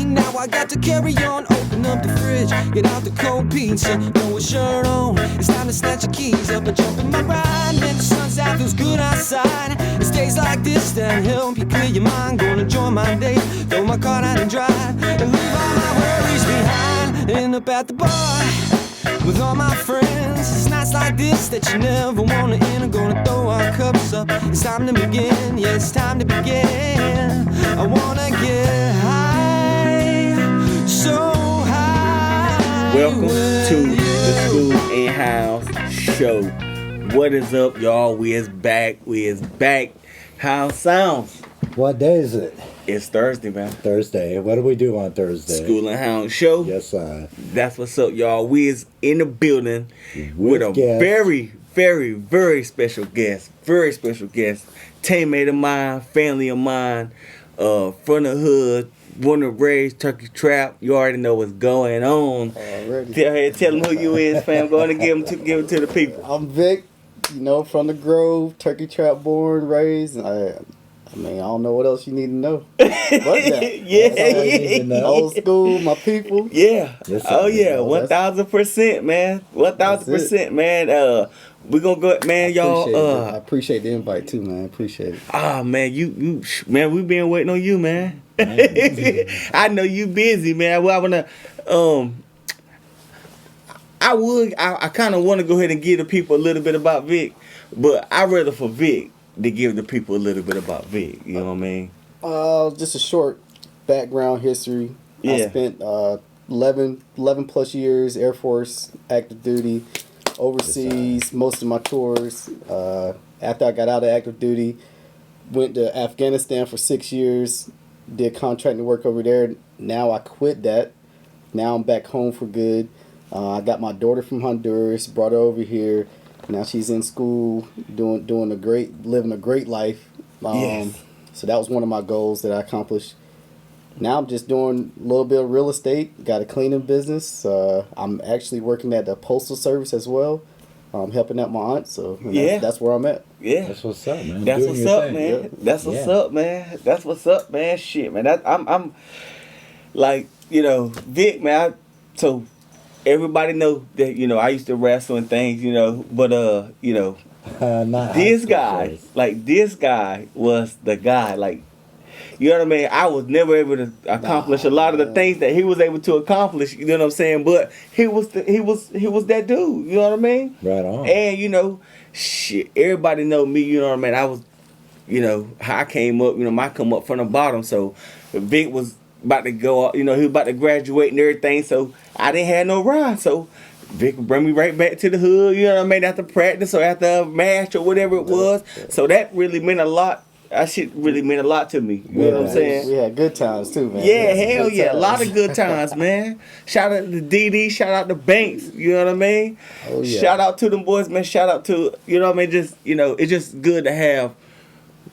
mean? Now I got to carry on, open up the fridge, get out the cold pizza, throw a shirt on. It's time to snatch your keys up and jump in my ride. Man, the sun's out, feels good outside. It's days like this that help you clear your mind. Gonna enjoy my day, throw my car down and drive, and leave all my worries behind. End up at the bar with all my friends. It's nights like this that you never wanna end. I'm gonna throw our cups up. It's time to begin. Yeah, it's time to begin. I wanna get high, so high. Welcome to the Scoolin Hounds show. What is up, y'all? We is back. How sounds? What day is it? It's Thursday, man. Thursday. What do we do on Thursday? Scoolin Hounds show. Yes, sir. That's what's up, y'all. We is in the building with a very, very, very special guest. Very special guest. Teammate of mine, family of mine, from the hood, born and raised, turkey trap. You already know what's going on. Already. Tell them who you is, fam. Go ahead and give them to the people. I'm Vic, from the Grove, turkey trap born, raised. I mean, I don't know what else you need to know. But that. Yeah. Old school, my people. Yeah. Yes, Oh sir. yeah. 1,000%, man. 1,000%, man. We gonna go, man, y'all. I appreciate the invite too, man. Appreciate it. Man, you, man, we been waiting on you, man. I know you busy, man. Well, I kind of want to go ahead and give the people a little bit about Vic, but I'd rather for Vic to give the people a little bit about Vic. You know what I mean? Just a short background history. Yeah. I spent 11 plus years Air Force, active duty, overseas, most of my tours. After I got out of active duty, went to Afghanistan for 6 years, did contracting work over there. Now I quit that. Now I'm back home for good. I got my daughter from Honduras, brought her over here. Now she's in school, living a great life. Yes. So that was one of my goals that I accomplished. Now I'm just doing a little bit of real estate. Got a cleaning business. I'm actually working at the Postal Service as well. I'm helping out my aunt. So that's where I'm at. Yeah. That's what's up, man. That's Doing what's your up, thing. man. Yeah. That's what's up, man. That's what's up, man. Shit, man. I'm like, Vic, man. So everybody know that, I used to wrestle and things, but this guy was the guy, like, you know what I mean? I was never able to accomplish a lot of the things that he was able to accomplish, you know what I'm saying? But he was that dude, you know what I mean? Right on. And shit, everybody know me, you know what I mean? I was, how I came up, I come up from the bottom, so Vic was about to go, he was about to graduate and everything, so I didn't have no ride, so Vic would bring me right back to the hood, you know what I mean, after practice or after a match or whatever it was. So that really meant a lot. That shit really meant a lot to me. You know what I'm saying? We had good times too, man. Yeah, hell yeah. A lot of good times, man. Shout out to DD, shout out to Banks, you know what I mean? Oh, yeah. Shout out to them boys, man. Shout out to, you know what I mean? Just, it's just good to have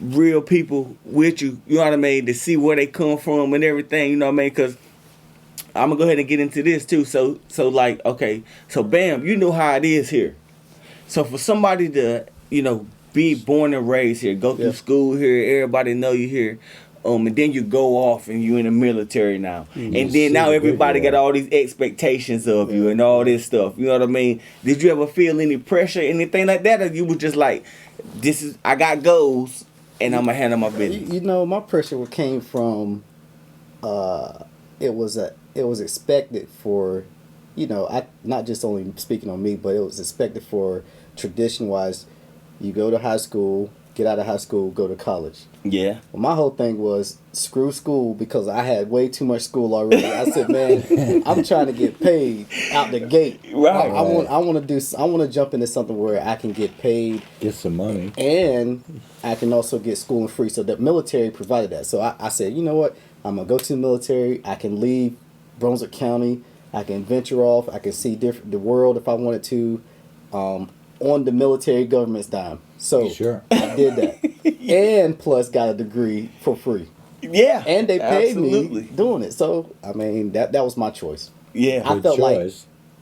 real people with you, you know what I mean, to see where they come from and everything, you know what I mean? Because I'm gonna go ahead and get into this too. So like, okay, so bam, you know how it is here. So for somebody to, be born and raised here, go through school here, everybody know you here, and then you go off and you in the military now, and then now everybody got all these expectations of you and all this stuff. You know what I mean? Did you ever feel any pressure, anything like that, or you was just like, I got goals and I'm gonna handle my business? My pressure came from, it was expected for, I not just only speaking on me, but it was expected for tradition wise. You go to high school, get out of high school, go to college. Yeah. Well, my whole thing was screw school because I had way too much school already. I said, man, I'm trying to get paid out the gate. Right. I want to jump into something where I can get paid, Get some money. and I can also get schooling free. So the military provided that. So I said, you know what? I'm gonna go to the military. I can leave Brunswick County. I can venture off. I can see the world if I wanted to. On the military government's dime. So Sure. I did that. And plus got a degree for free. Yeah. And they paid absolutely. me doing it. So, I mean, that was my choice. Yeah. I felt choice. like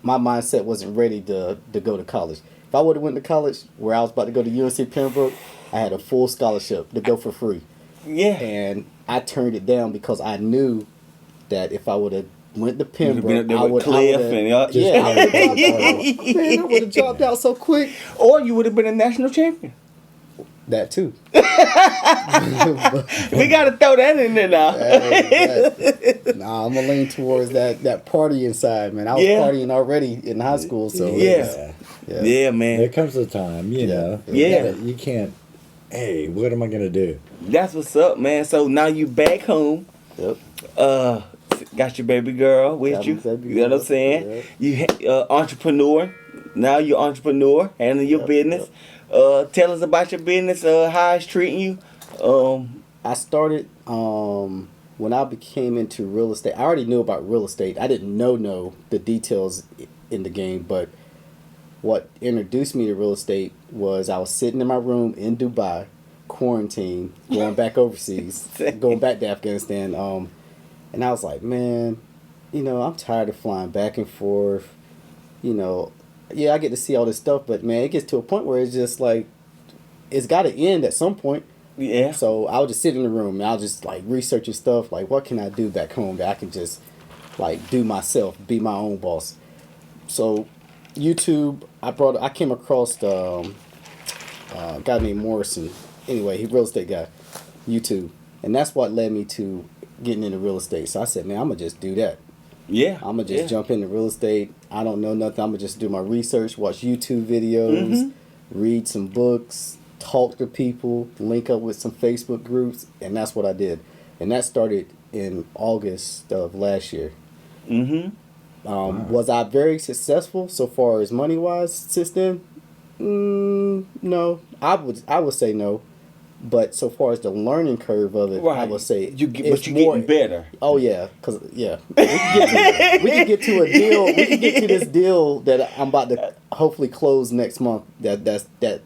my mindset wasn't ready to go to college. If I would have went to college where I was about to go to UNC Pembroke, I had a full scholarship to go for free. Yeah. And I turned it down because I knew that if I would have went to You'd Pembroke, have been up there I with would Cliff have. and y'all. Yeah, I would have dropped out. Man, I would have dropped out so quick. Or you would have been a national champion. That too. We got to throw that in there now. Nah, I'm gonna lean towards that partying side, man. I was Yeah. partying already in high school, so Yeah. yeah. Yeah, man. There comes a time, you know. Yeah. You can't. Hey, what am I gonna do? That's what's up, man. So now you back home. Yep. Got your baby girl with Got you. my baby You know what I'm girl, saying? yeah. You entrepreneur. Now you're entrepreneur, handling your Yep, business. Tell us about your business. How it's treating you. I started when I became into real estate. I already knew about real estate. I didn't know the details in the game, but what introduced me to real estate was I was sitting in my room in Dubai, quarantine, going back overseas, going back to Afghanistan. And I was like, man, I'm tired of flying back and forth. Yeah, I get to see all this stuff, but man, it gets to a point where it's just like, it's got to end at some point. Yeah. So I would just sit in the room and I'll just like researching stuff, like what can I do back home that I can just like do myself, be my own boss. So YouTube, I came across a guy named Morrison. Anyway, he's a real estate guy, YouTube. And that's what led me to getting into real estate. So I said, man, I'm going to just do that. Yeah. I'm going to just jump into real estate. I don't know nothing. I'm going to just do my research, watch YouTube videos, read some books, talk to people, link up with some Facebook groups. And that's what I did. And that started in August of last year. Was I very successful so far as money wise since then? No, I would say no. But so far as the learning curve of it, I would say but you're getting better. Oh yeah, because we can get to a deal. We can get to this deal that I'm about to hopefully close next month. That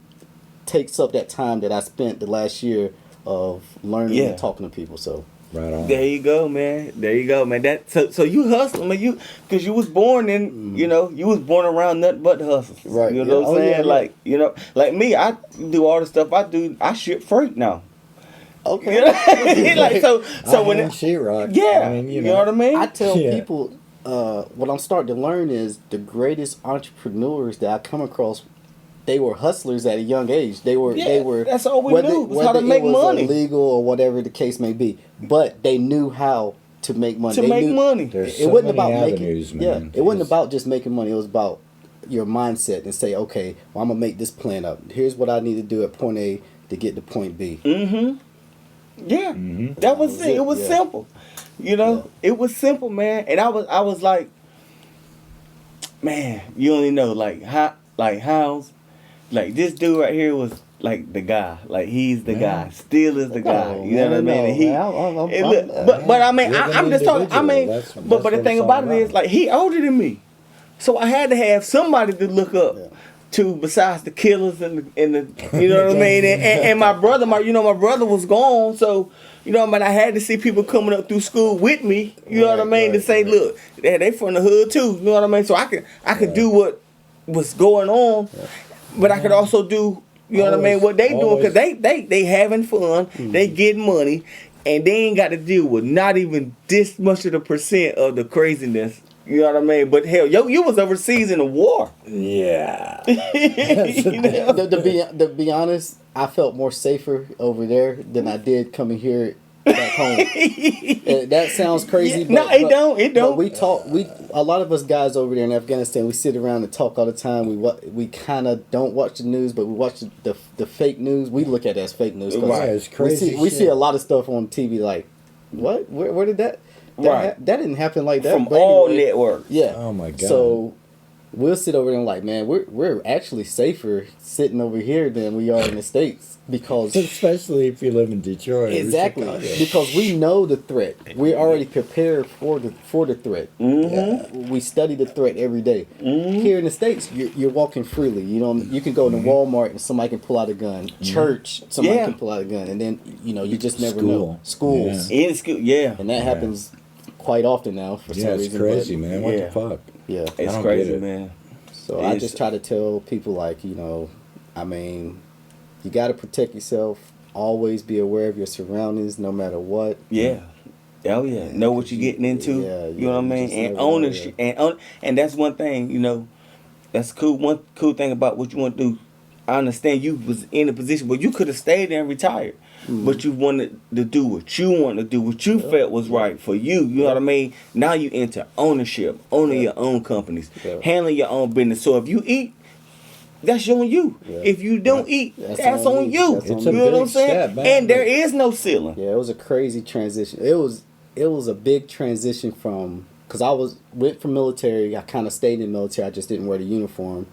takes up that time that I spent the last year of learning and talking to people. So. Right on. There you go, man. That so you hustle, man. Because you was born in, you was born around nothing but hustles. Right. You know what I'm saying? Yeah. Like, like me, I do all the stuff I do. I ship freight now. Okay. Like so when sheetrock. yeah, I mean, you know what I mean? I tell people, what I'm starting to learn is the greatest entrepreneurs that I come across, they were hustlers at a young age. They were. That's all we knew was how to make money. Illegal or whatever the case may be, but they knew how to make money. There's It so wasn't many about avenues, making. man. Yeah, it wasn't about just making money. It was about your mindset and say, okay, well, I'm gonna make this plan up. Here's what I need to do at point A to get to point B. Yeah, that was it. It was simple. It was simple, man. And I was like, man, you only know Hounds. Like this dude right here was like the guy. Like he's the guy. Still is the guy. You know what I mean? And but I mean, I'm just talking. I mean, but the thing about it is, like, he older than me, so I had to have somebody to look up to besides the killers and the you know what I mean? And my brother, my brother was gone, so. I had to see people coming up through school with me. You know what I mean? To say, look, they from the hood too. You know what I mean? So I could do what was going on. But I could also do, what they doing, because they having fun, they getting money, and they ain't got to deal with not even this much of the percent of the craziness. You know what I mean? But hell, you was overseas in a war. Yeah. To be honest, I felt more safer over there than I did coming here back home. That sounds crazy. Yeah. It don't. But a lot of us guys over there in Afghanistan, we sit around and talk all the time. We kind of don't watch the news, but we watch the fake news. We look at it as fake news. Right, it's crazy. We see a lot of stuff on TV like, what? Where did that? That didn't happen like that. From But all anyway, networks. Yeah. Oh my God. So we'll sit over there and like, man, we're actually safer sitting over here than we are in the States because especially if you live in Detroit. exactly Or Chicago. because we know the threat. We're already prepared for the threat. We study the threat every day. Here in the States, you're walking freely. You can go to Walmart and somebody can pull out a gun. Church, somebody can pull out a gun, and then you just never know. Schools, In school, and that happens quite often now for some reason. It's crazy, man. What yeah. the fuck? Yeah, It's don't crazy, get it. man. so I just try to tell people like, I mean, you got to protect yourself. Always be aware of your surroundings, no matter what. Yeah. Oh yeah, know what you're getting into. Yeah, you know what I you mean, just and never know, ownership, and that's one thing. You know, that's cool. One cool thing about what you want to do. I understand you was in a position where you could have stayed there and retired, but you wanted to do what you wanted to do, what you felt was right for you. You know what I mean? Now you into ownership, owning your own companies, Yeah. handling your own business. So if you eat, that's on you. Yeah. If you don't eat, that's on me. you. That's on It's You a me. know what big I'm saying? step, man. And there is no ceiling. Yeah, it was a crazy transition. It was a big transition from because went from military. I kind of stayed in the military. I just didn't wear the uniform,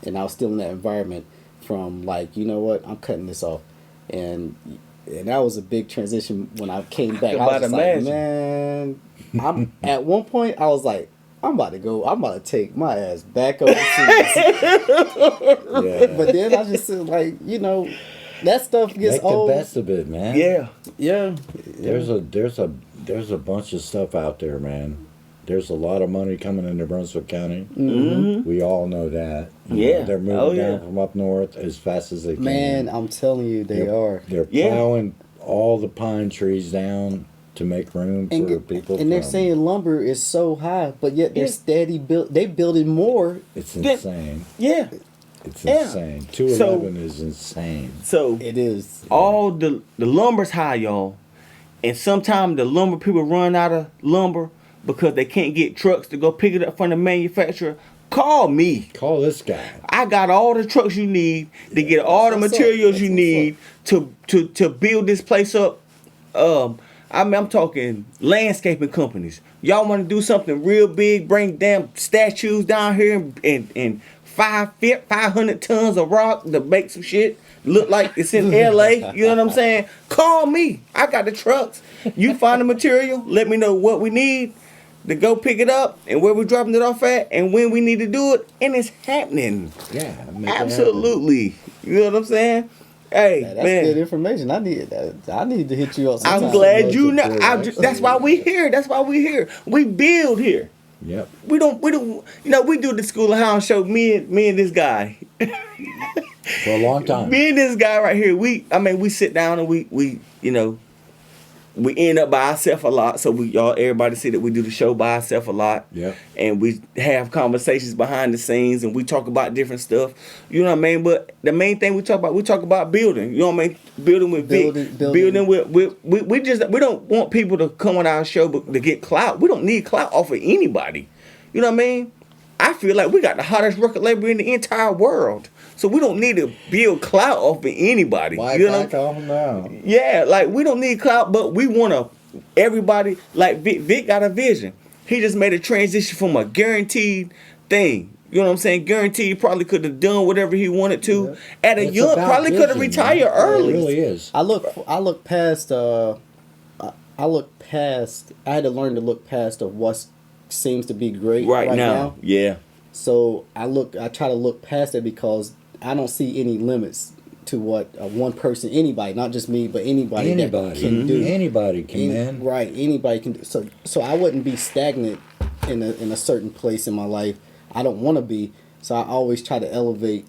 and I was still in that environment. From like, you know what, I'm cutting this off, and that was a big transition when I came back. I was just like, man, I'm at one point I was like, I'm about to take my ass back overseas. Yeah. But then I just said, like, you know, that stuff gets Make old. the best of it, man. Yeah. Yeah. There's a bunch of stuff out there, man. There's a lot of money coming into Brunswick County. Mm-hmm. We all know that. You Yeah. know, they're moving Oh, down yeah. from up north as fast as they can. Man, I'm telling you, they are. They're Yeah. plowing all the pine trees down to make room for people. And they're from- saying lumber is so high, but yet they're steady they building more. it's Then- insane. Yeah. It's Yeah. insane. 211 is insane. So It is. all the lumber's high, y'all, and sometimes the lumber people run out of lumber because they can't get trucks to go pick it up from the manufacturer. Call me. Call this guy. I got all the trucks you need to get all the That's what's up. materials you That's need to build this place up. I'm talking landscaping companies. Y'all want to do something real big, bring damn statues down here and 500 tons of rock to make some shit look like it's in LA. You know what I'm saying? Call me. I got the trucks. You find the material. Let me know what we need to go pick it up and where we're dropping it off at and when we need to do it. And it's happening. Yeah. make it happen. Absolutely. You know what I'm saying? Hey, That's man. good information. I need that. I need to hit you up. I'm sometime. glad Those you are know. good, That's why we here. That's why we here. We build here. Yep. We don't. You know, we do the Scoolin Hounds show. Me and this guy. For a long time. Me and this guy right here. We sit down and we you know, we end up by ourselves a lot. So everybody see that we do the show by ourselves a lot. Yep. And we have conversations behind the scenes and we talk about different stuff. You know what I mean? But the main thing we talk about building. You know what I mean? Building with Vic. Building with we don't want people to come on our show but to get clout. We don't need clout off of anybody. You know what I mean? I feel like we got the hottest record label in the entire world. So we don't need to build clout off of anybody. Why you know? back off now? Yeah, like we don't need clout, but we want to. Everybody like Vic got a vision. He just made a transition from a guaranteed thing. You know what I'm saying? Guaranteed, probably could have done whatever he wanted to at a It's young. about Probably could have vision, retired man. early. It really is. I look past. I look past. I had to learn to look past of what seems to be great Right now, yeah. So I try to look past it because I don't see any limits to what one person, anybody, not just me, but anybody that can do. Anybody can, man. Right, anybody can do. So I wouldn't be stagnant in a certain place in my life. I don't want to be. So I always try to elevate,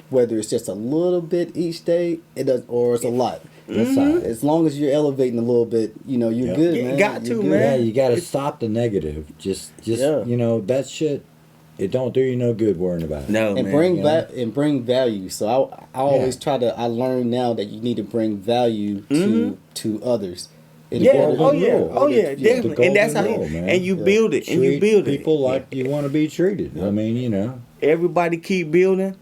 whether it's just a little bit each day, or it's a lot. That's all right. As long as you're elevating a little bit, you're Yeah. good, You man. got You're to, good. man. Yeah, you got to stop the negative. Just Yeah. that shit. It don't do you no good worrying about it. No, And man. bring you know? bring value. So I always try to. I learn now that you need to bring value to others. In Yeah. order- Oh yeah. rule. Oh yeah. Yeah, Definitely. And that's how. golden rule, man. And you build it. And you Treat build it. people like you want to be treated. I mean, Everybody keep building.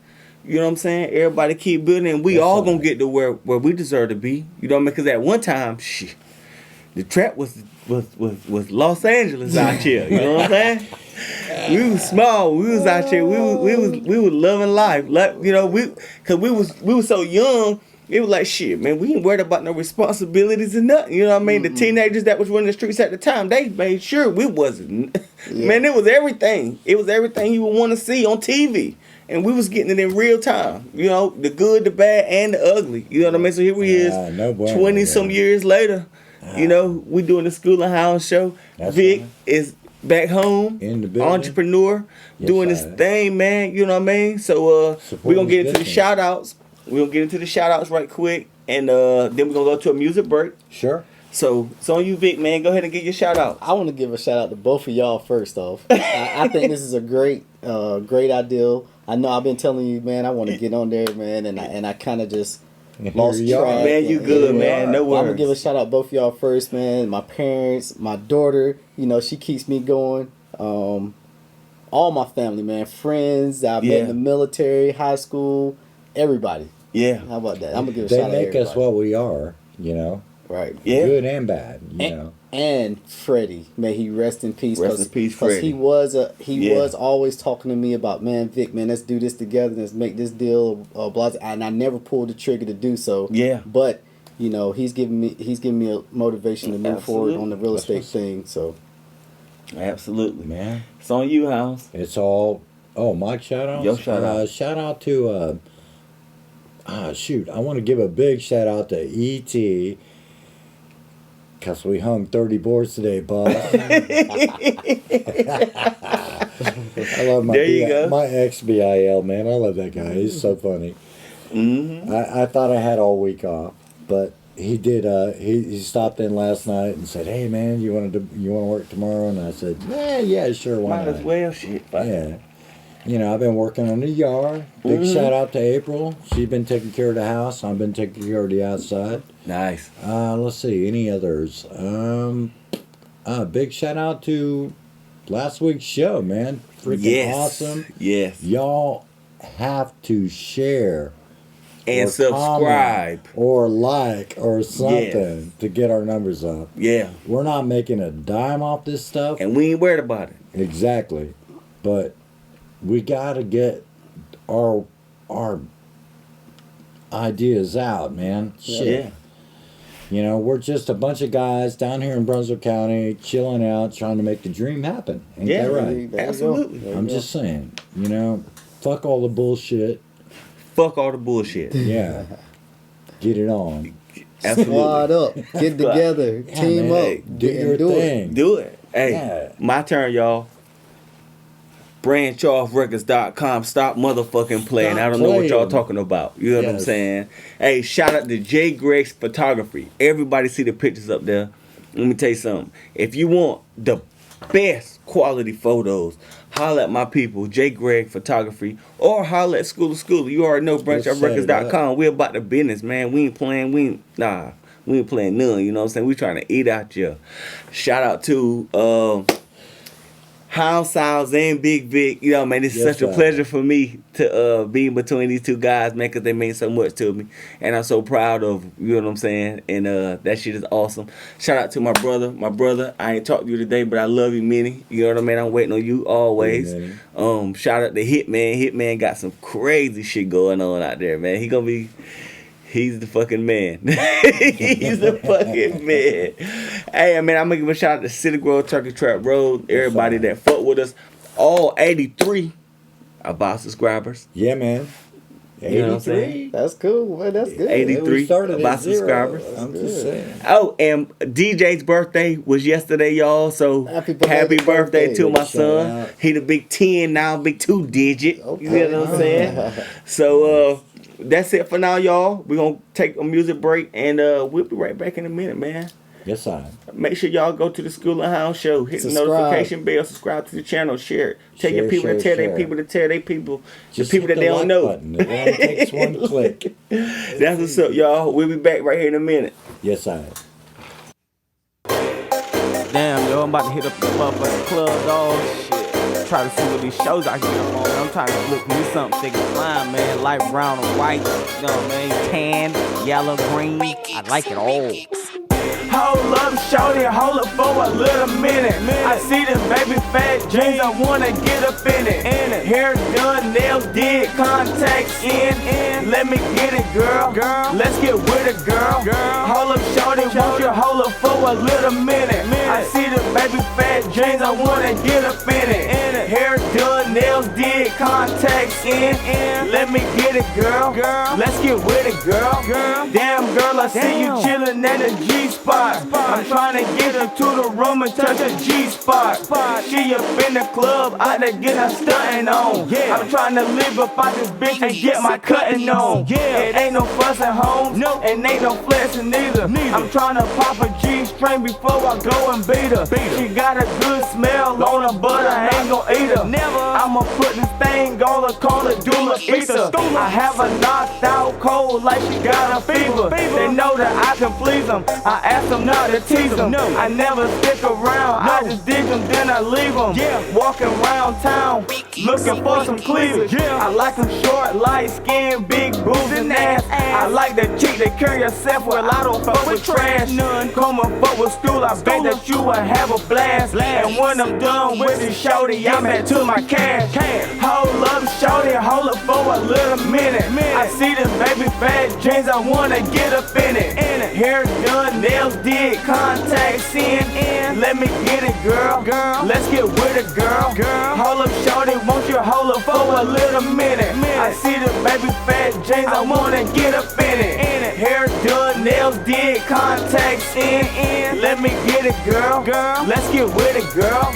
You know what I'm saying? Everybody keep building, and we That's all all gonna right. get to where we deserve to be. You know what I mean? Because at one time, shit, the trap was Los Angeles out here. You know what I'm saying? We was small. We was out here. We was loving life. Like, you know, because we was so young. It was like shit, man. We ain't worried about no responsibilities and nothing. You know what I mean? The teenagers that was running the streets at the time, they made sure we wasn't. Man, it was everything. It was everything you would want to see on TV. And we was getting it in real time. You know, the good, the bad, and the ugly. You know what I mean? So here we is, no bueno, 20-some yeah. years later. You know, we doing the Scoolin Hounds show. That's Vic right. is back home, In the building. entrepreneur, Yes, doing his sir. thing, man. You know what I mean? So we're going to get into the business. shout outs. We're going to get into the shout outs right quick. And then we're going to go to a music break. Sure. So on you, Vic, man. Go ahead and get your shout out. I want to give a shout out to both of y'all first off. I think this is a great idea. I know I've been telling you, man, I want to get on there, man, and I kind of just lost you are. track. Man, you good, man. No I'm gonna worries. give a shout out both of y'all first, man. My parents, my daughter, she keeps me going. All my family, man, friends that I met in the military, high school, everybody. Yeah. How about that? I'm gonna give a They shout out to make everybody. us what we are, Right. Yeah. good and bad, you know. And Freddie, may he rest in peace. Rest in peace, Because Freddie. he was always talking to me about, man, Vic, man, let's do this together. Let's make this deal. Blah, and I never pulled the trigger to do so. Yeah. But he's giving me a motivation to move forward on the real That's estate what's- thing. So Absolutely. Man, It's on you, House. it's all. Oh, Mike, shout out. Yo, shout out. Shout out to. Shoot, I want to give a big shout out to ET. Cause we hung 30 boards today, boss. I love my There you go. my ex BIL, man. I love that guy. He's so funny. Mm-hmm. I thought I had all week off, but he did. He stopped in last night and said, "Hey, man, you want to work tomorrow?" And I said, "Yeah, sure, why Might not?" as well, shit. Fuck. Yeah. I've been working on the yard. Big shout out to April. She's been taking care of the house. I've been taking care of the outside. Nice. Let's see, any others? Big shout out to last week's show, man. Freaking awesome. Yes. Y'all have to share And or subscribe. comment or like or something to get our numbers up. Yeah. We're not making a dime off this stuff. And we ain't worried about it. Exactly. But we got to get our ideas out, man. Shit. Yeah. We're just a bunch of guys down here in Brunswick County chilling out, trying to make the dream happen. Ain't Yeah, that right? there you go. Absolutely. There you I'm go. just saying, fuck all the bullshit. Fuck all the bullshit. Yeah. Get it on. Absolutely. Squad up, get together, Yeah, team man. up, Do and your do it. thing. Do it. Hey, Yeah. my turn, y'all. BranchOffRecords.com. Stop motherfucking playing. Stop I don't know what y'all playing. talking about. You know what I'm Yes. saying? Hey, shout out to J. Greg's Photography. Everybody see the pictures up there. Let me tell you something. If you want the best quality photos, holla at my people, J. Greg Photography, or holla at School. You already know BranchOffRecords.com. We about the business, man. We ain't playing. We ain't playing none. You know what I'm saying? We trying to eat out here. Shout out to Hound Sounds and Big Vic. You know, man, it's Yes, such a sir. pleasure for me to be in between these two guys, man, because they mean so much to me. And I'm so proud of, you know what I'm saying? And that shit is awesome. Shout out to my brother. I ain't talked to you today, but I love you, Minnie. You know what I mean? I'm waiting on you always. Hey, Shout out to Hitman. Hitman got some crazy shit going on out there, man. He's the fucking man. He's the fucking man. Hey, man, I'm going to give a shout out to City Grove, Turkey Trap Road, everybody that fuck with us. All 83 about subscribers. Yeah, man. You know what I'm saying? 83. That's cool, man. That's good. 83 We started about at 0. subscribers. I'm just saying. Oh, and DJ's birthday was yesterday, y'all. So Happy happy belated birthday birthday. to my Shout son. out. He the big 10 now, big 2 digit. Okay. You know what I'm saying? So that's it for now, y'all. We're gonna take a music break and we'll be right back in a minute, man. Yes, I. Make sure y'all go to the Scoolin Hounds show, hit Subscribe. the notification bell, subscribe to the channel, share it. Tell your Share, people to share, tell their share. people to tell their people, Just the people hit that they the don't like know. button. It only takes one click. That's what's up, y'all. We'll be back right here in a minute. Yes, I. Damn, yo, I'm about to hit up the motherfucking club, dog. Shit. Try to see what these shows I can get up on. I'm trying to look me something thick and fine, man. Light brown or white. You know what I mean? Tan, yellow, green. I like it all. Hold up, shorty, hold up for a little minute. I see them baby fat jeans, I wanna get up in it. Hair done, nails did, contacts in. Let me get it, girl. Let's get with it, girl. Hold up, shorty, won't you hold up for a little minute? I see them baby fat jeans, I wanna get up in it. Hair done, done, nails did, contacts in. Let me get it, girl. Let's get with it, girl. Damn, girl, I see you chillin' at the G-spot. I'm trying to get her to the room and touch her G-spot. She up in the club, out there get her stuntin' on. I'm trying to live up out this bitch and get my cutting on. It ain't no fussin' home, and ain't no flexin' neither. I'm trying to pop a G-string before I go and beat her. She got a good smell on her, but I ain't gon' eat her. I'ma put this thing on her, call it Dula Pizza. I have her knocked out cold like she got a fever. They know that I can please them. I ask them not to tease them. I never stick around, I just dig them, then I leave them. Walking around town, looking for some cleavage. I like them short, light skin, big boobs and ass. I like the chick that carry herself well. I don't fuck with trash. Come and fuck with school, I bet that you will have a blast. And when I'm done with this shorty, I'm back to my cash. Hold up, shorty, hold up for a little minute. I see them baby fat jeans, I wanna get up in it. Hair done, nails did, contacts in. Let me get it, girl. Let's get with it, girl. Hold up, shorty, won't you hold up for a little minute? I see the baby fat jeans, I wanna get up in it. Hair done, nails did, contacts in. Let me get it, girl. Let's get with it, girl.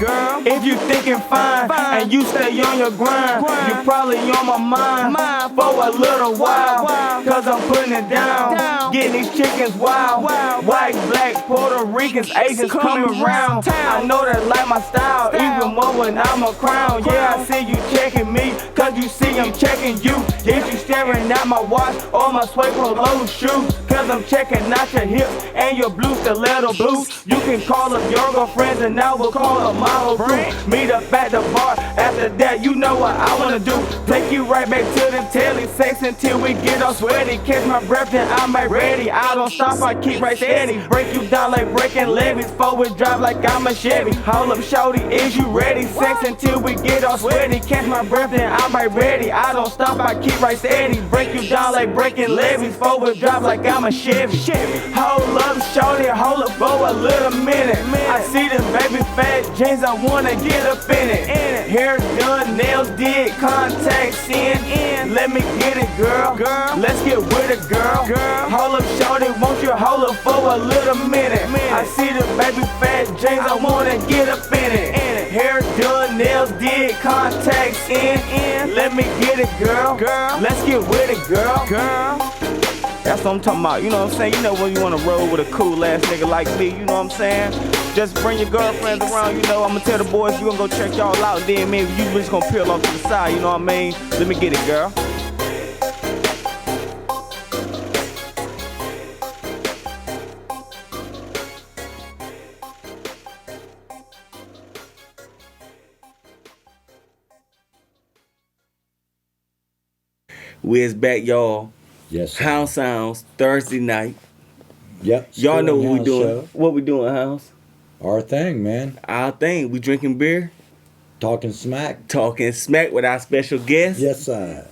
If you thinking fine and you stay on your grind, you probably on my mind for a little while. Cause I'm putting it down, getting these chickens wild. White, black, Puerto Ricans, Asians coming around. I know that like my style, even more when I'm a crown. Yeah, I see you checking me, cause you see I'm checking you. If you staring at my watch or my Sway Polo shoes, cause I'm checking out your hips and your blue stiletto boots. You can call up your girlfriends and I will call them my whole crew. Meet up at the bar, after that you know what I wanna do. Take you right back to the telly, sex until we get all sweaty. Catch my breath, then I'm right ready. I don't stop, I keep right steady. Break you down like breaking levees, forward drive like I'm a Chevy. Hold up, shorty, is you ready? Sex until we get all sweaty. Catch my breath, then I'm right ready. I don't stop, I keep right steady. Break you down like breaking levees, forward drive like I'm a Chevy. Hold up, shorty, hold up for a little minute. I see them baby fat jeans, I wanna get up in it. Hair done, nails did, contacts in. Let me get it, girl. Let's get with it, girl. Hold up, shorty, won't you hold up for a little minute? I see the baby fat jeans, I wanna get up in it. Hair done, nails did, contacts in. Let me get it, girl. Let's get with it, girl. That's what I'm talking about, you know what I'm saying? You know when you wanna roll with a cool ass nigga like me, you know what I'm saying? Just bring your girlfriends around, you know, I'ma tell the boys you gonna go check y'all out, then maybe you just gonna peel off to the side, you know what I mean? Let me get it, girl. We is back, y'all. Yes, sir. Hound Sounds, Thursday night. Yep. Y'all know Scoolin what we Hounds doing. show. What we doing, House? Our thing, man. Our thing. We drinking beer, Talking smack. talking smack with our special guest. Yes, sir.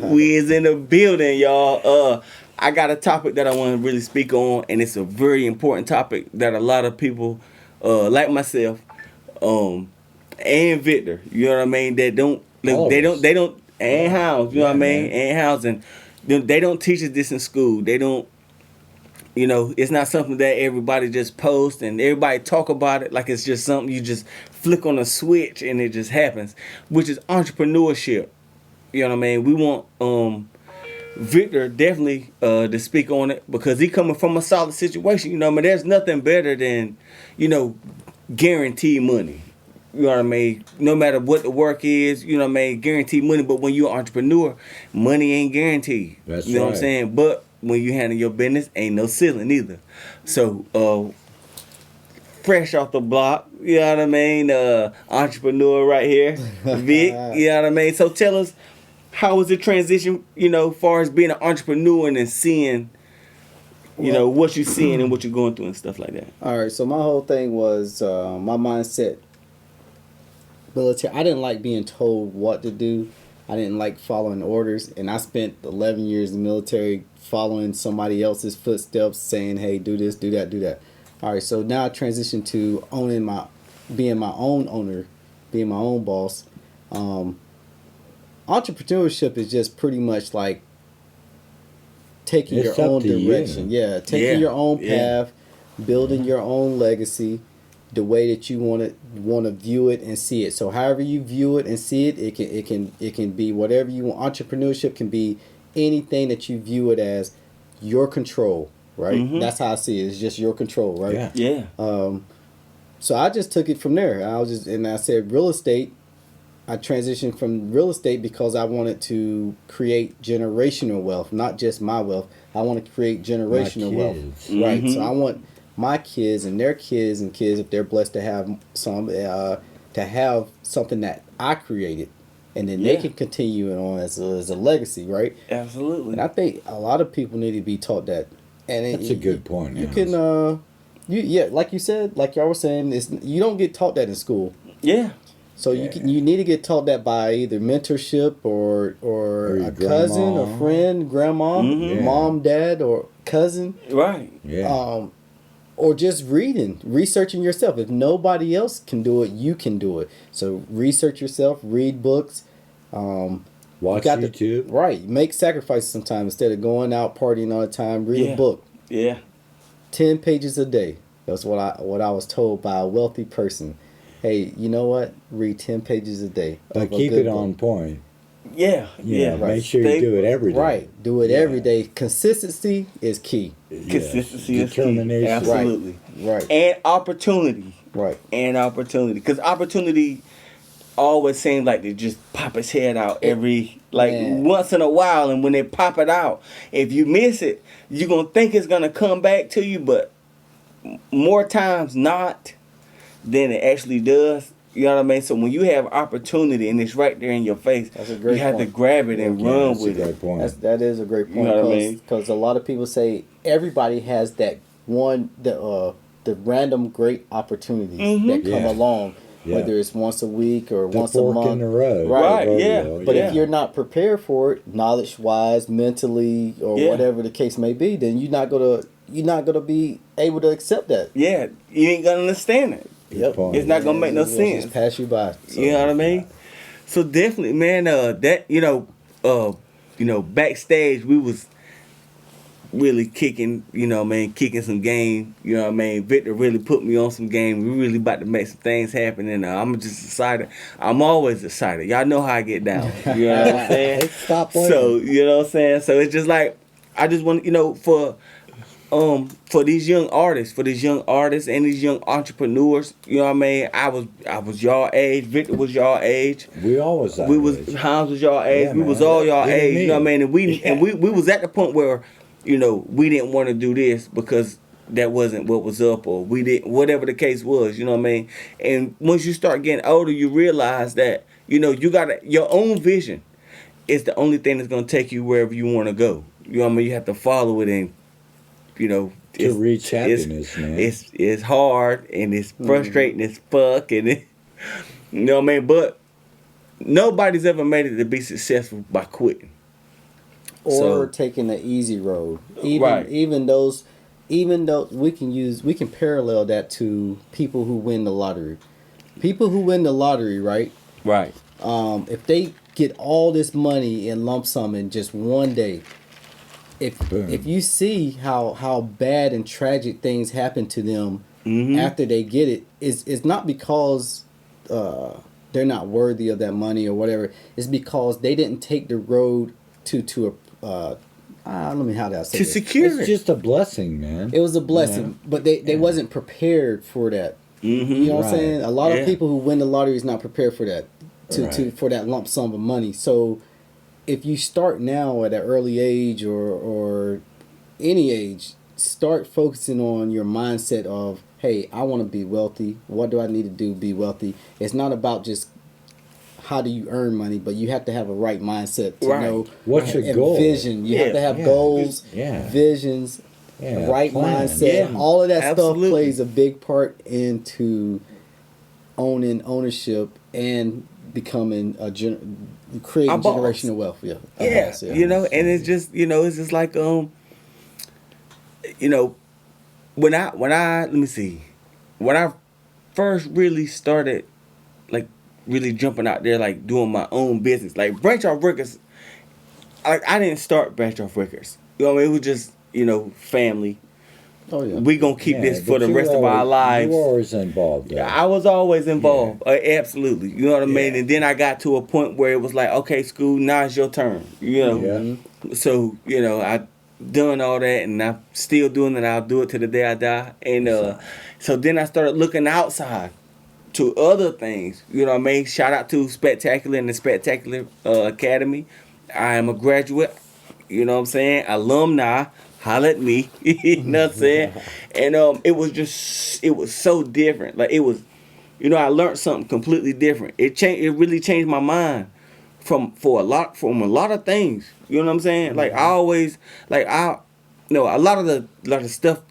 We is in the building, y'all. I got a topic that I want to really speak on, and it's a very important topic that a lot of people, like myself, and Victor, you know what I mean, that don't, All they of us. don't, and Hounds, you know Yeah, what I mean, man. and Hounds, and they don't teach us this in school. They don't, you know, it's not something that everybody just posts and everybody talk about it like it's just something you just flick on a switch and it just happens, which is entrepreneurship. You know what I mean? We want Victor definitely to speak on it because he coming from a solid situation. You know what I mean? There's nothing better than, you know, guaranteed money. You know what I mean? No matter what the work is, you know what I mean? Guaranteed money. But when you're an entrepreneur, money ain't guaranteed. That's you know what I'm right. saying? But when you handle your business, ain't no ceiling either. So, fresh off the block, you know what I mean? Entrepreneur right here, Vic, you know what I mean? So tell us, how was the transition, you know, far as being an entrepreneur and then seeing, you know, what you're seeing and what you're going through and stuff like that? All right, so my whole thing was my mindset. Military. I didn't like being told what to do. I didn't like following orders, and I spent 11 years in the military following somebody else's footsteps, saying, "Hey, do this, do that, do that." All right, so now I transitioned to being my own owner, being my own boss, Entrepreneurship is just pretty much like taking It's your up own to you. direction. Yeah, taking Yeah, your own yeah. path, building your own legacy, the way that you want to view it and see it. So however you view it and see it, it can be whatever you want. Entrepreneurship can be anything that you view it as your control, right? Mhm. That's how I see it. It's just your control, right? Yeah. Yeah. So I just took it from there. I said real estate. I transitioned from real estate because I wanted to create generational wealth, not just my wealth. I want to create generational wealth. kids. Right. Mhm. So I want my kids and their kids and kids, if they're blessed to have some, to have something that I created, and then they Yeah. can continue it on as a legacy, right? Absolutely. And I think a lot of people need to be taught that. And That's a good point. You Hans. can, yeah, like you said, like y'all were saying, you don't get taught that in school. Yeah. So you need to get taught that by either mentorship or Or your a cousin, grandma. a friend, grandma, Mhm. Yeah. mom, dad, or cousin, Right. Yeah. or just researching yourself. If nobody else can do it, you can do it. So research yourself, read books. Watch got YouTube. Right, make sacrifices sometimes instead of going out partying all the time. Read Yeah. a book, Yeah. 10 pages a day. That's what I was told by a wealthy person. Hey, you know what? Read 10 pages a day. But of a keep good it book. on point. Yeah. You Yeah. know, Make sure you do it every day. Right. Do it Yeah. every day. Consistency is key. Consistency Yes. is key. Determination. Absolutely. Right. And opportunity. Right. And opportunity. Because opportunity always seems like they just pop its head out every, Man. once in a while. And when they pop it out, if you miss it, you're going to think it's going to come back to you. But more times not than it actually does. You know what I mean? So when you have opportunity and it's right there in your face, That's a great you have point. to grab it and Yeah, run that's a with great it. point. That is a great You point. know what I mean? Because a lot of people say everybody has that one, the random great opportunities Mhm. that come Yeah. along, Yeah. whether it's once a week or The once a fork month. in the road. Right, Rodeo, yeah. But Yeah. if you're not prepared for it, knowledge wise, mentally, or Yeah. whatever the case may be, then you're not gonna be able to accept that. Yeah, you ain't going to understand it. Good point. It's not gonna make no It'll just sense. pass you by. So, You know what I mean? So definitely, man. That backstage we was really kicking. Kicking some game. You know what I mean? Victor really put me on some game. We really about to make some things happen, and I'm just excited. I'm always excited. Y'all know how I get down. You know what I'm saying? Stop playing. So you know what I'm saying. So it's just like I just want for these young artists, and these young entrepreneurs, you know what I mean? I was y'all age, Victor was y'all age. We always that We was age. Hans was y'all age. Yeah, we was man. all y'all We didn't age. You know what I need mean? it. And we was at the point where, we didn't want to do this because that wasn't what was up, or we didn't, whatever the case was. You know what I mean? And once you start getting older, you realize that you got your own vision. Is the only thing that's gonna take you wherever you want to go. You know what I mean? You have to follow it, and To reach happiness, man. It's hard and it's frustrating as fuck, and you know what I mean. But nobody's ever made it to be successful by quitting. or So- taking the easy road. Right. Even though we can parallel that to people who win the lottery. People who win the lottery, right? Right. If they get all this money in lump sum in just one day, Boom. if you see how bad and tragic things happen to them Mhm. after they get it, it's not because they're not worthy of that money or whatever. It's because they didn't take the road to let me how did I say To this? secure It's it. just a blessing, man. It was a blessing, but they wasn't prepared for that. Mhm. You know what I'm Right. saying? A lot Yeah. of people who win the lottery is not prepared for that, Right. for that lump sum of money. So, if you start now at an early age or any age, start focusing on your mindset of, hey, I want to be wealthy. What do I need to do to be wealthy? It's not about just how do you earn money, but you have to have a right mindset to Right. know What's your and goal? vision. You have Yeah. to have Yeah. goals, Yeah. visions, Yeah, right plan. mindset. Yeah. All of that Absolutely. stuff plays a big part into ownership and becoming creating A boss. generational wealth. Yeah, a Yeah, boss, and it's just it's just like when I let me see, when I first really started like really jumping out there, like doing my own business. Like Branch Off Records, like I didn't start Branch Off Records. You know what I mean? It was just, family. Oh yeah. We gonna keep this for but the you rest of our lives. You were always involved. Though. I was always involved. Absolutely. You know what I mean? Yeah. And then I got to a point where it was like, okay, School, now it's your turn. Yeah. So, I done all that, and I'm still doing it. I'll do it to the day I die. And so then I started looking outside to other things. You know what I mean? Shout out to Spectacular and the Spectacular Academy. I am a graduate. You know what I'm saying? Alumni. Holla at me. You know what I'm saying? And it was so different. Like it was, I learned something completely different. It really changed my mind from a lot of things. You know what I'm saying? Like I always, a lot of the stuff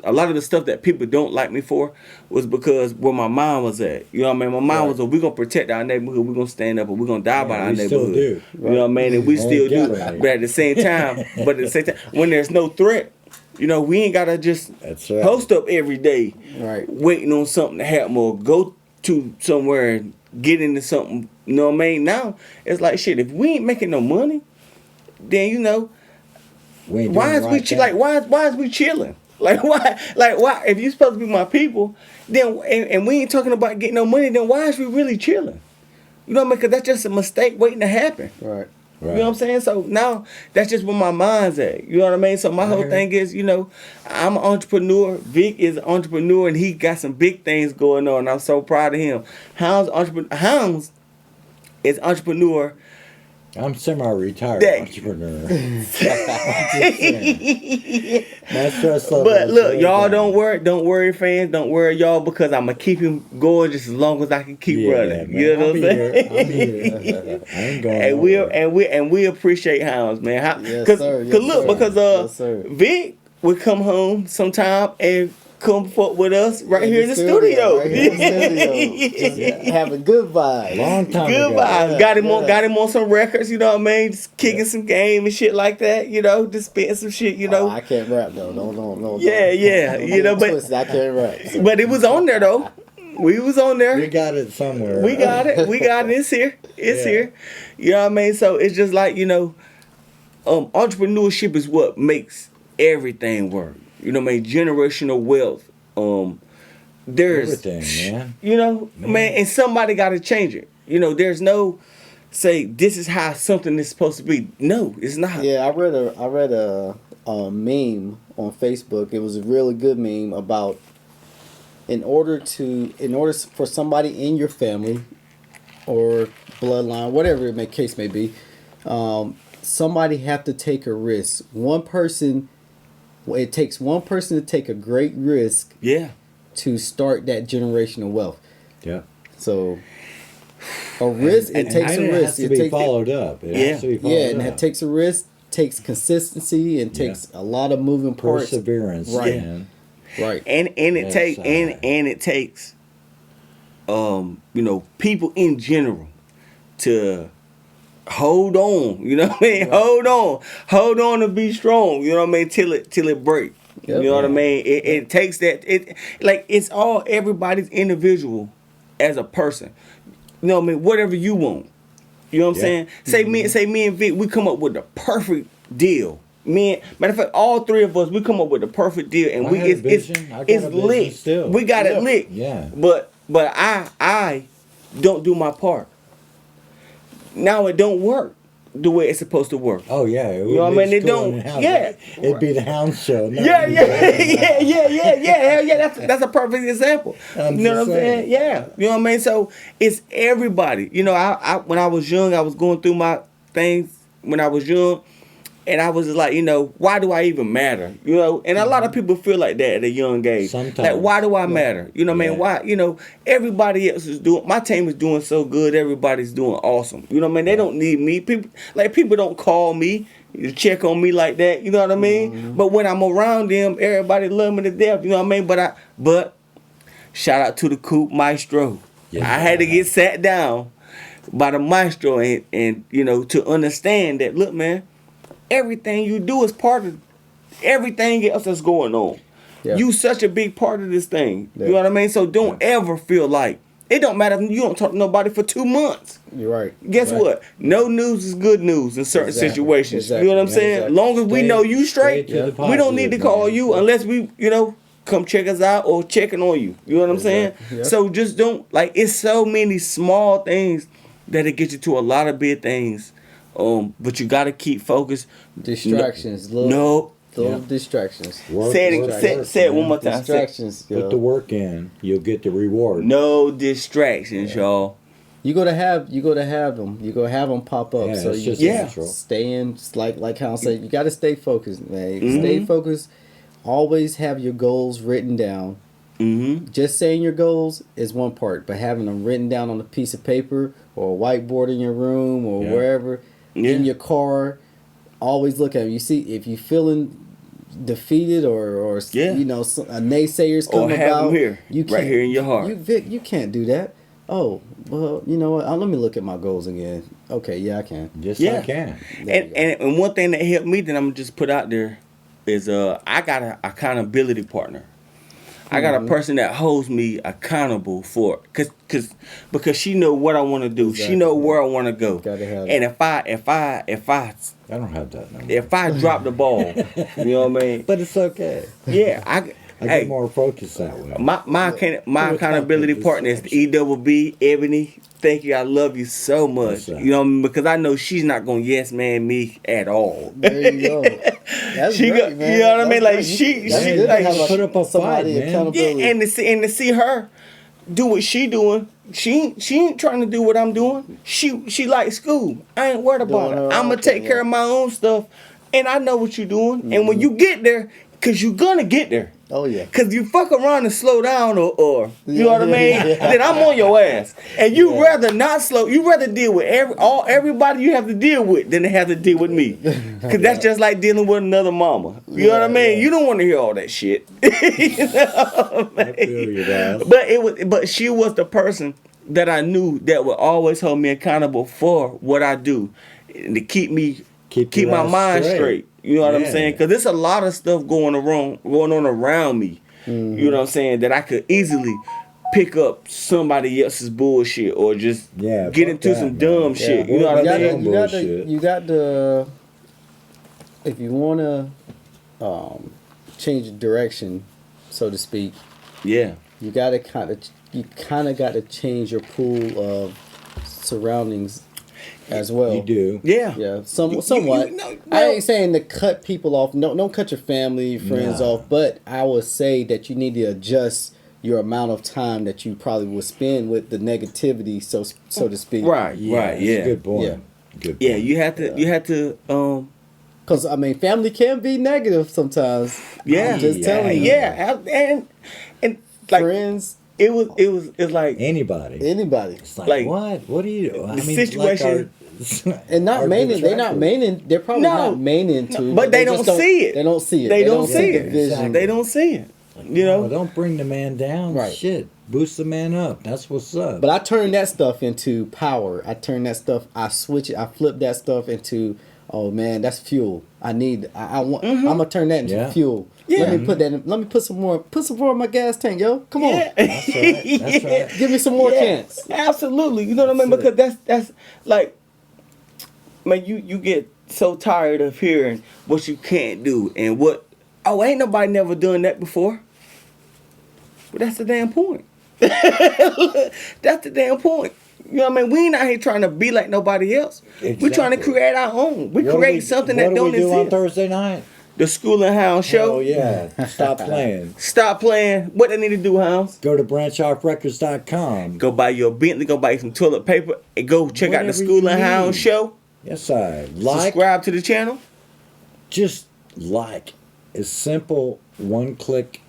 that people don't like me for was because where my mind was at. You know what I mean? My mind was, we're gonna protect our neighborhood, we're gonna stand up, and we're gonna die by our neighborhood. Still do. You know what I mean? And we still do. But at the same time, when there's no threat, we ain't gotta just post up every day, Right. waiting on something to happen or go to somewhere and get into something. You know what I mean? Now it's like shit. If we ain't making no money, then why is we chilling? Like why? If you supposed to be my people, then and we ain't talking about getting no money, then why is we really chilling? You know what I mean? Because that's just a mistake waiting to happen. Right. You know what I'm saying? So now that's just where my mind's at. You know what I mean? So my whole thing is, I'm an entrepreneur. Vic is an entrepreneur, and he got some big things going on. And I'm so proud of him. Hounds is entrepreneur. I'm semi-retired entrepreneur. But look, y'all don't worry, fans, don't worry, y'all, because I'm gonna keep him going just as long as I can keep running. Man, you know what I'm saying? I'll be here. I ain't going and we appreciate Hounds, man. Yes, sir. Because Vic would come home sometime and come fuck with us right here in the studio. Right here in the studio. Just having good vibes. Long time Good ago. vibes. Got him on some records, you know what I mean? Just kicking some game and shit like that, just spitting some shit, Oh, I can't rap though. No. Yeah. But I can't rap. But it was on there though. We was on there. We got it somewhere. We got it. It's here. It's here. You know what I mean? So it's just like, entrepreneurship is what makes everything work. You know what I mean? Generational wealth. There's everything, man. Man, and somebody got to change it. There's no say this is how something is supposed to be. No, it's not. Yeah, I read a meme on Facebook. It was a really good meme about in order for somebody in your family or bloodline, whatever case may be, somebody have to take a risk. It takes one person to take a great risk. Yeah. To start that generational wealth. Yeah. So a risk. It takes a risk. It has to be followed up. It takes a risk. Takes consistency and takes a lot of moving parts. Perseverance. Right. Man. Right. And it takes people in general to hold on, you know what I mean? Right. Hold on to be strong, you know what I mean? Till it break. Yep. You know what I mean? It takes that. It's all everybody's individual as a person. You know what I mean? Whatever you want. You know what I'm saying? Say me and Vic, we come up with the perfect deal. Matter of fact, all three of us, we come up with the perfect deal, and it's lit. Still. We got it lit. Yeah. But I don't do my part. Now it don't work the way it's supposed to work. Oh yeah, you know what I mean? It don't. Yeah, it'd be the Hound Show. Yeah. Hell yeah, that's a perfect example. You know what I'm saying? Yeah, you know what I mean. So it's everybody. I when I was young, I was going through my things when I was young. And I was just like, why do I even matter? And a lot of people feel like that at a young age. Sometimes. Like, why do I matter? You know what I mean? Why, everybody else is doing, my team is doing so good, everybody's doing awesome. You know what I mean? They don't need me. People don't call me to check on me like that. You know what I mean? Mm-hmm. But when I'm around them, everybody love me to death. You know what I mean? But shout out to the Coop Maestro. Yeah. I had to get sat down by the Maestro and to understand that, look, man, everything you do is part of everything else that's going on. Yeah. You such a big part of this thing. Yeah. You know what I mean? So don't ever feel like It don't matter if you don't talk to nobody for 2 months. You're right. Guess Right. what? No news is good news in certain Exactly. situations. Exactly. You know what I'm saying? Exactly. Long as we Stay- know you straight, stay to the we don't need to positive, call man. you unless we, come check us out or checking on you. You know what I'm saying? Exactly. Yeah. So just don't, it's so many small things that it get you to a lot of big things. But you got to keep focused. Distractions. No. Little distractions. Work, Say work, it, work, say it one man. more time. Distractions. Put the work in, you'll get the reward. No distractions, y'all. You gotta have them. You gotta have them pop up. Yeah, so it's you just Yeah. natural. stay in. Like how I said, you gotta stay focused, man. Mm-hmm. Stay focused. Always have your goals written down. Mm-hmm. Just saying your goals is one part, but having them written down on a piece of paper or a whiteboard in your room or Yeah. wherever, Yeah. in your car, always look at them. You see, if you feeling defeated or Yeah. a naysayers Or come have about, 'em here, you right can't, here in your heart. You Vic, you can't do that. Oh well, you know what? Let me look at my goals again. Okay, yeah, I can. Just Yeah. like can. There you And one thing that helped me that I'm gonna just put out there is I got an accountability partner. I got Mm-hmm. a person that holds me accountable for it. Because she know what I want to do. She Exactly. know where I want to go. Gotta have And it. if I don't have that number. if I drop the ball, you know what I mean? But it's okay. Yeah, I hey, get more focused that way. my accountability partner is the EWB Ebony. Thank you. I love you so much. What's that? You know, because I know she's not gonna yes man me at all. There you go. That's She great, got- man. you know what I mean? That's Like, great. she- That's she- good to like, have put up a somebody fight, man. accountability. Yeah, and to see her do what she doing. She ain't trying to do what I'm doing. She like school. I ain't worried about Doing her. her I'm gonna own take thing, care yeah. of my own stuff, and I know what you're doing. And when you get there, cause you're gonna get there. Oh yeah. Cause you fuck around and slow down or you know what I mean? Yeah. Then I'm on your ass. And you rather not slow, you rather deal with everybody you have to deal with than to have to deal with me. Cause that's just like dealing with another mama. You know what I mean? Yeah. You don't want to hear all that shit. You know what I I feel you, guys. but she was the person that I knew that would always hold me accountable for what I do. And to keep Keep my your ass mind straight. You know what I'm Yeah. saying? Because there's a lot of stuff going on around me. You know what I'm saying? That I could easily pick up somebody else's bullshit or just Yeah, get fuck into that, some man. dumb shit. You Yeah. know what I You mean? got bullshit. You got the. If you want to change direction, so to speak, Yeah. you got to kind of got to change your pool of surroundings as well. You do. Yeah. Yeah, somewhat. you know, I well- ain't saying to cut people off. No, don't cut your family, friends Nah. off. But I would say that you need to adjust your amount of time that you probably would spend with the negativity, so to speak. Right. Yeah, right. that's Yeah. a good point. Yeah. Good Yeah. point. You had to. Because I mean, family can be negative sometimes. Yeah. I'm just telling you. Yeah. And like Friends, it's like Anybody. anybody, It's like, like, what? What do you do? I the mean, situation- and not our maining. They're not detractors. maining. They're probably No. not maining to. No, but they just don't see it. They don't see it. They don't see the it. vision. They don't see it. You know? Well, don't bring the man down. Right. Shit. Boost the man up. That's what's up. But I turn that stuff into power. I turn that stuff. I switch it. I flip that stuff into. Oh man, that's fuel. I want. I'm gonna turn that into Yeah. fuel. Yeah. Let me put that. Let me put some more. Put some more in my gas tank, yo. Come on. Yeah. That's right. That's right. Give me some more Yeah, cans. Absolutely. You know what I mean? That's it. Because that's like, man, you get so tired of hearing what you can't do and what. Oh, ain't nobody never done that before. But that's the damn point. That's the damn point. You know what I mean? We ain't out here trying to be like nobody else. We're trying to Exactly. create our own. We What do create we- something what that do don't we do on exist. Thursday night? The Scoolin Hounds show. Oh yeah. Stop playing. Stop playing. What they need to do, Hounds? Go to branchoffrecords.com. Go buy your Bentley, go buy you some toilet paper, and go check out the Whatever you Scoolin Hounds need. show. Yes, I like. Subscribe to the channel. Just like. It's simple. One click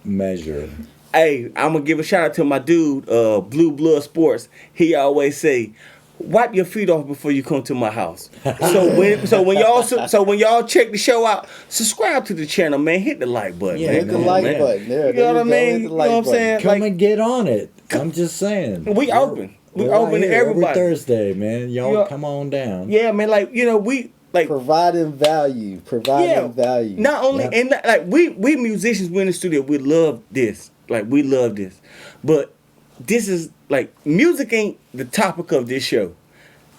measure. Hey, I'm gonna give a shout out to my dude, Blue Blood Sports. He always say, "Wipe your feet off before you come to my house." so when y'all check the show out, subscribe to the channel, man. Hit the like button. Yeah, man. Hit the Come on, like man. button. There, You there know what I go. mean? Hit You the know like what I'm button. saying? Come Like, and get on it. I'm just saying. We open. We We're open to right here everybody. Every Thursday, man. Y'all Yeah. come on down. Yeah, man. Like, you know, we like. Providing value. Providing value. Not only Yeah. and like we musicians, we in the studio, we love this. Like we love this. But this is like music ain't the topic of this show.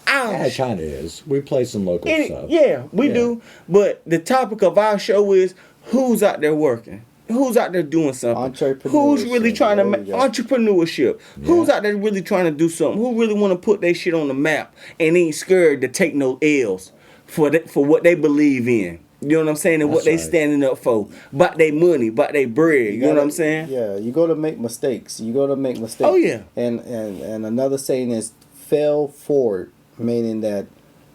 Yeah, it kind of is. We play some local stuff. Yeah, we do. But the topic of our show is who's out there working, who's out there doing something, who's really trying to make entrepreneurship, who's out there really trying to do something, who really want to put their shit on the map and ain't scared to take no L's for what they believe in. You know what I'm saying? And what they standing up for. About their money, about their bread. You know what I'm saying? Yeah, you go to make mistakes. Oh, yeah. And another saying is fail forward, meaning that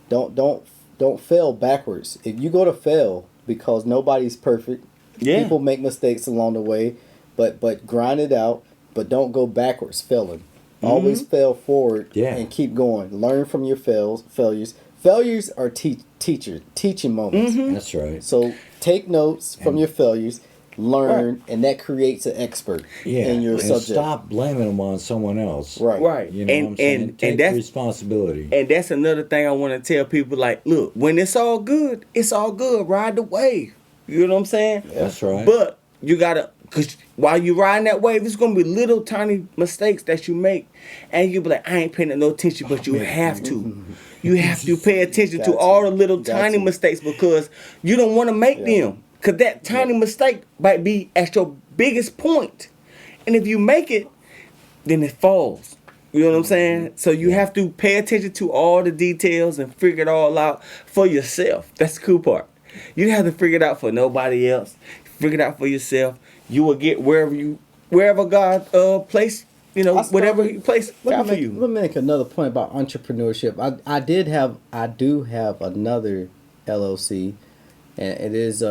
don't fail backwards. If you go to fail, because nobody's perfect, people make mistakes along the way, but grind it out, but don't go backwards failing. Always fail forward and keep going. Learn from your failures. Failures are teaching moments. That's right. So take notes from your failures, learn, and that creates an expert in your subject. Stop blaming them on someone else. Right. You know what I'm saying? Take that's responsibility. And that's another thing I want to tell people. Like, look, when it's all good. Ride the wave. You know what I'm saying? That's right. But you gotta, cause while you riding that wave, there's gonna be little tiny mistakes that you make, and you be like, I ain't paying no attention, but you have to. You have to pay attention to all the little tiny mistakes because you don't want to make them. Because that tiny mistake might be at your biggest point. And if you make it, then it falls. You know what I'm saying? So you have to pay attention to all the details and figure it all out for yourself. That's the cool part. You don't have to figure it out for nobody else. Figure it out for yourself. You will get wherever God place. You know, whatever he placed out for you. Let me make another point about entrepreneurship. I do have another LLC, and it is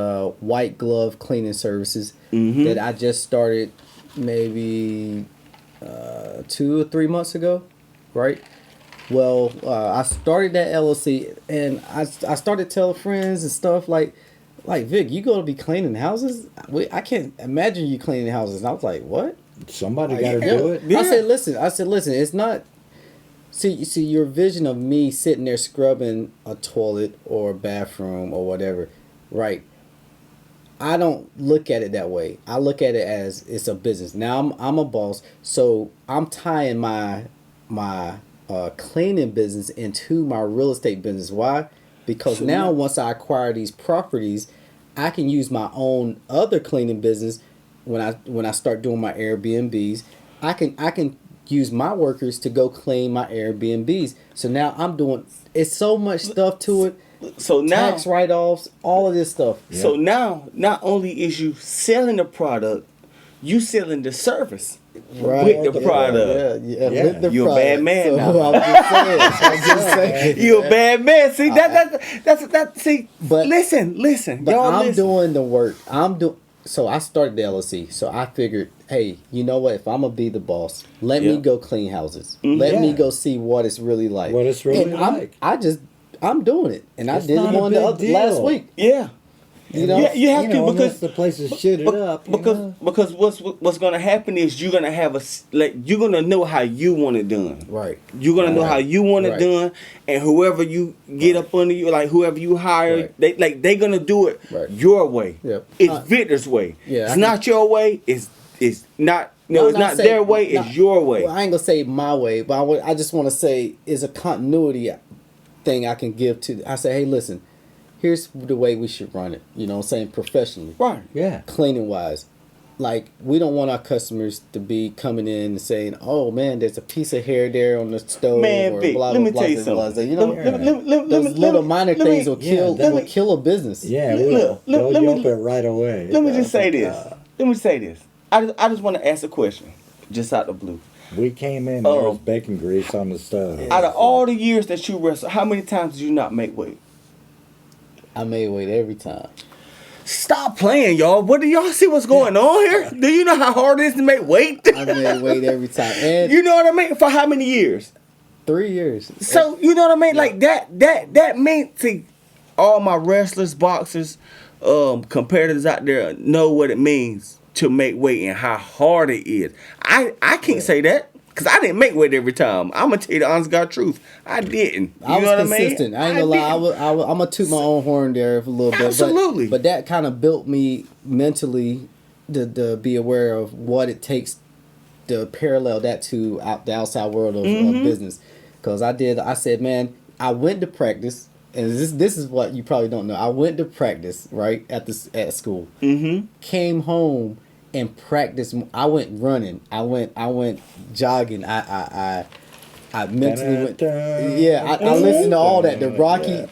White Glove Cleaning Services that I just started maybe 2 or 3 months ago, right? Well, I started that LLC, and I started telling friends and stuff like Vic, you gonna be cleaning houses? I can't imagine you cleaning houses. And I was like, what? Somebody got to do it. I said, listen. It's not. See, your vision of me sitting there scrubbing a toilet or a bathroom or whatever, right? I don't look at it that way. I look at it as it's a business. Now I'm a boss, so I'm tying my cleaning business into my real estate business. Why? Because now once I acquire these properties, I can use my own other cleaning business. When I start doing my Airbnbs, I can use my workers to go clean my Airbnbs. So now I'm doing, it's so much stuff to it. So now tax write-offs, all of this stuff. Yeah. So now not only is you selling the product, you selling the service with the product. With the you're product. A bad man so now. I'm just saying. You're a bad man. See that. See, but listen. But y'all I'm doing the work. So I started the LLC. So I figured, hey, you know what? If I'm gonna be the boss, let me go clean houses. Let me go see what it's really like. What it's really like. I'm doing it, and I did one last week. Yeah. You know, you have to because the place is shitted up. Because what's gonna happen is you're gonna have you're gonna know how you want it done. Right. You're gonna know how you want it done, and whoever you get up under you, like whoever you hire, they're gonna do it your way. Yep. It's Victor's way. Yeah. It's not your way. It's not. No, it's not their way. It's your way. Well, I ain't gonna say my way, but I just want to say is a continuity thing I can give to. I say, hey, listen. Here's the way we should run it. You know what I'm saying? Professionally. Right. Yeah. Cleaning wise. Like, we don't want our customers to be coming in and saying, oh, man, there's a piece of hair there on the stove. Man, or Vic, blah, let me blah, tell you blah, something. You know, those little minor things will kill a business. Yeah, they'll yelp it right away. Let me just say this. I just want to ask a question, just out the blue. We came in, there was bacon grease on the stove. Out of all the years that you wrestled, how many times did you not make weight? I made weight every time. Stop playing, y'all. What do y'all see what's going on here? Do you know how hard it is to make weight? I made weight every time. And you know what I mean? For how many years? 3 years. So, you know what I mean? Yeah. Like, that meant to all my wrestlers, boxers, competitors out there know what it means to make weight and how hard it is. I can't say that. Because I didn't make weight every time. I'm going to tell you the honest God truth. I didn't. I was consistent. I ain't going to lie. I'm going to toot my own horn there for a little bit. Absolutely. But that kind of built me mentally to be aware of what it takes to parallel that to the outside world of business, because I said, man, I went to practice, and this is what you probably don't know. I went to practice right at school. Came home and practiced. I went running. I went jogging. I mentally went. Yeah, I listened to all that. The Rocky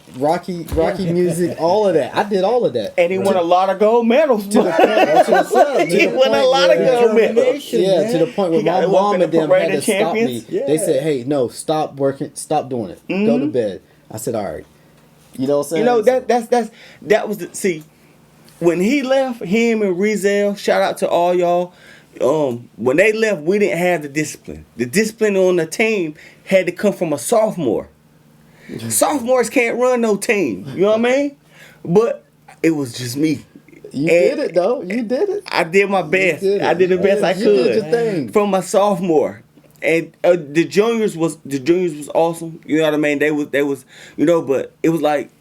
music, all of that. I did all of that. And he won a lot of gold medals. To the point, that's what I said. He won a lot of gold medals. Yeah, to the point where my mom and them had to stop me. Yeah. They said, "Hey, no, stop working, stop doing it, go to bed." I said, "All right." You know what I'm saying? You know that was the see. When he left, him and Rizel, shout out to all y'all. When they left, we didn't have the discipline. The discipline on the team had to come from a sophomore. Sophomores can't run no team. You know what I mean? But it was just me. You did it though. You did it. I did my best. did it. I did the best I You could did your thing. from my sophomore. And the juniors was awesome. You know what I mean? They was but it was like,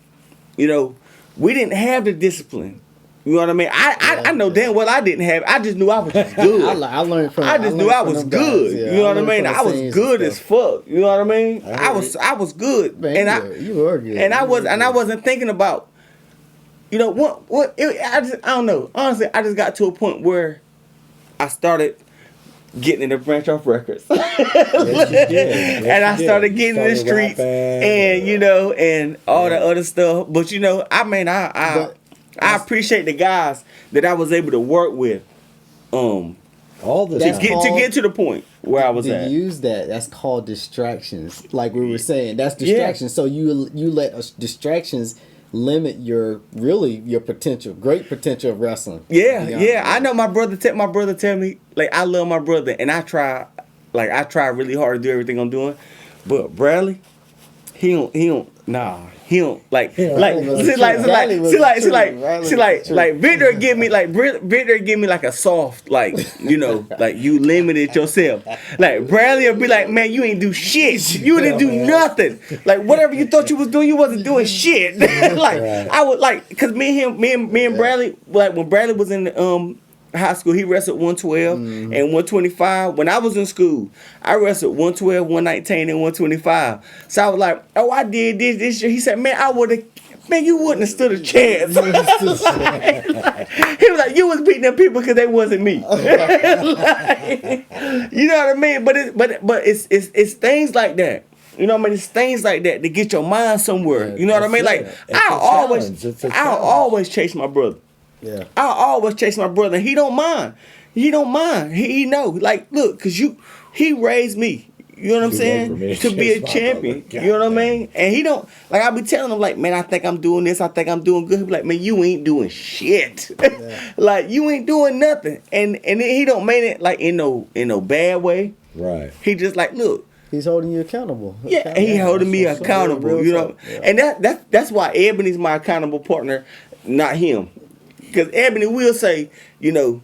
we didn't have the discipline. You know what I mean? I know damn well I didn't have. I just knew I was just good. I learned from. I just knew I was good. Guys. Yeah, you know what I learned mean? from the I was scenes good and as stuff. fuck. You know what I mean? I was good, Man, and you were good. I wasn't thinking about, I don't know. Honestly, I just got to a point where I started getting into Branch Off Records. And I started getting in the streets and and all the other stuff. But I appreciate the guys that I was able to work with. All the To time. get to the point where I was to at. use that's called distractions. Like we were saying, that's distractions. So you let distractions limit your potential, great potential of wrestling. Yeah. I know my brother tell me, like, I love my brother and I try really hard to do everything I'm doing. But Bradley, he don't like Victor give me like a soft, like you limited yourself. Like Bradley will be like, man, you ain't do shit. You didn't do nothing. Like whatever you thought you was doing, you wasn't doing shit. I would cause me and Bradley, like when Bradley was in high school, he wrestled 112 and 125. When I was in school, I wrestled 112, 119, and 125. So I was like, oh, I did this year. He said, man, you wouldn't have stood a chance. He was like, you was beating them people because they wasn't me. You know what I mean? But it's things like that. You know what I mean? It's things like that to get your mind somewhere. You know what I mean? Like I'll always chase my brother. Yeah. I always chase my brother. And he don't mind. He know. Like, look, cause he raised me. You know what I'm saying? To be a champion. You know what I mean? And he don't, like, I be telling him, like, man, I think I'm doing this. I think I'm doing good. He be like, man, you ain't doing shit. Yeah. Like, you ain't doing nothing. And then he don't mean it like in no bad way. Right. He just like, look. He's holding you accountable. Yeah, he holding me accountable. You know, yeah. And that's why Ebony's my accountable partner, not him. Because Ebony will say, you're doing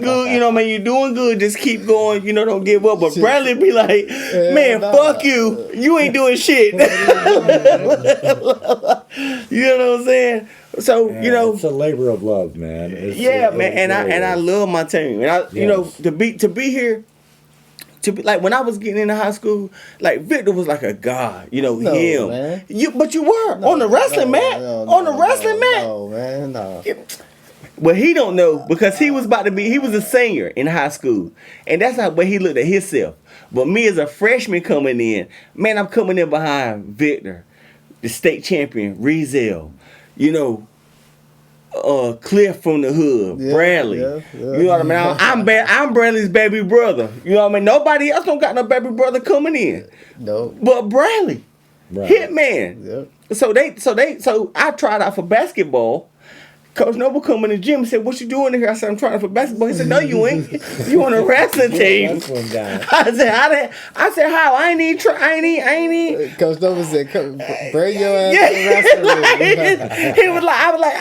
good, you know what I mean? You're doing good, just keep going, don't give up. But Bradley be like, man, fuck you. You ain't doing shit. You know what I'm saying? So, it's a labor of love, man. Man, and I love my team. And to be here, like when I was getting into high school, like Victor was like a god, him. Man. But you were on the wrestling mat. On the wrestling mat. No, man, no. Well, he don't know because he was a senior in high school. And that's how way he looked at himself. But me as a freshman coming in, man, I'm coming in behind Victor, the state champion, Rizel, Cliff from the hood, Bradley. Yeah. You know what I mean? I'm Bradley's baby brother. You know what I mean? Nobody else don't got no baby brother coming in. No. But Bradley, Hitman. Yep. So I tried out for basketball. Coach Noble come in the gym and said, "What you doing in here?" I said, "I'm trying out for basketball." He said, "No, you ain't. You on a wrestling team." Wrestling guy. I said, "How? I ain't even." Coach Noble said, "Bring your ass to the wrestling room." He was like, I was like,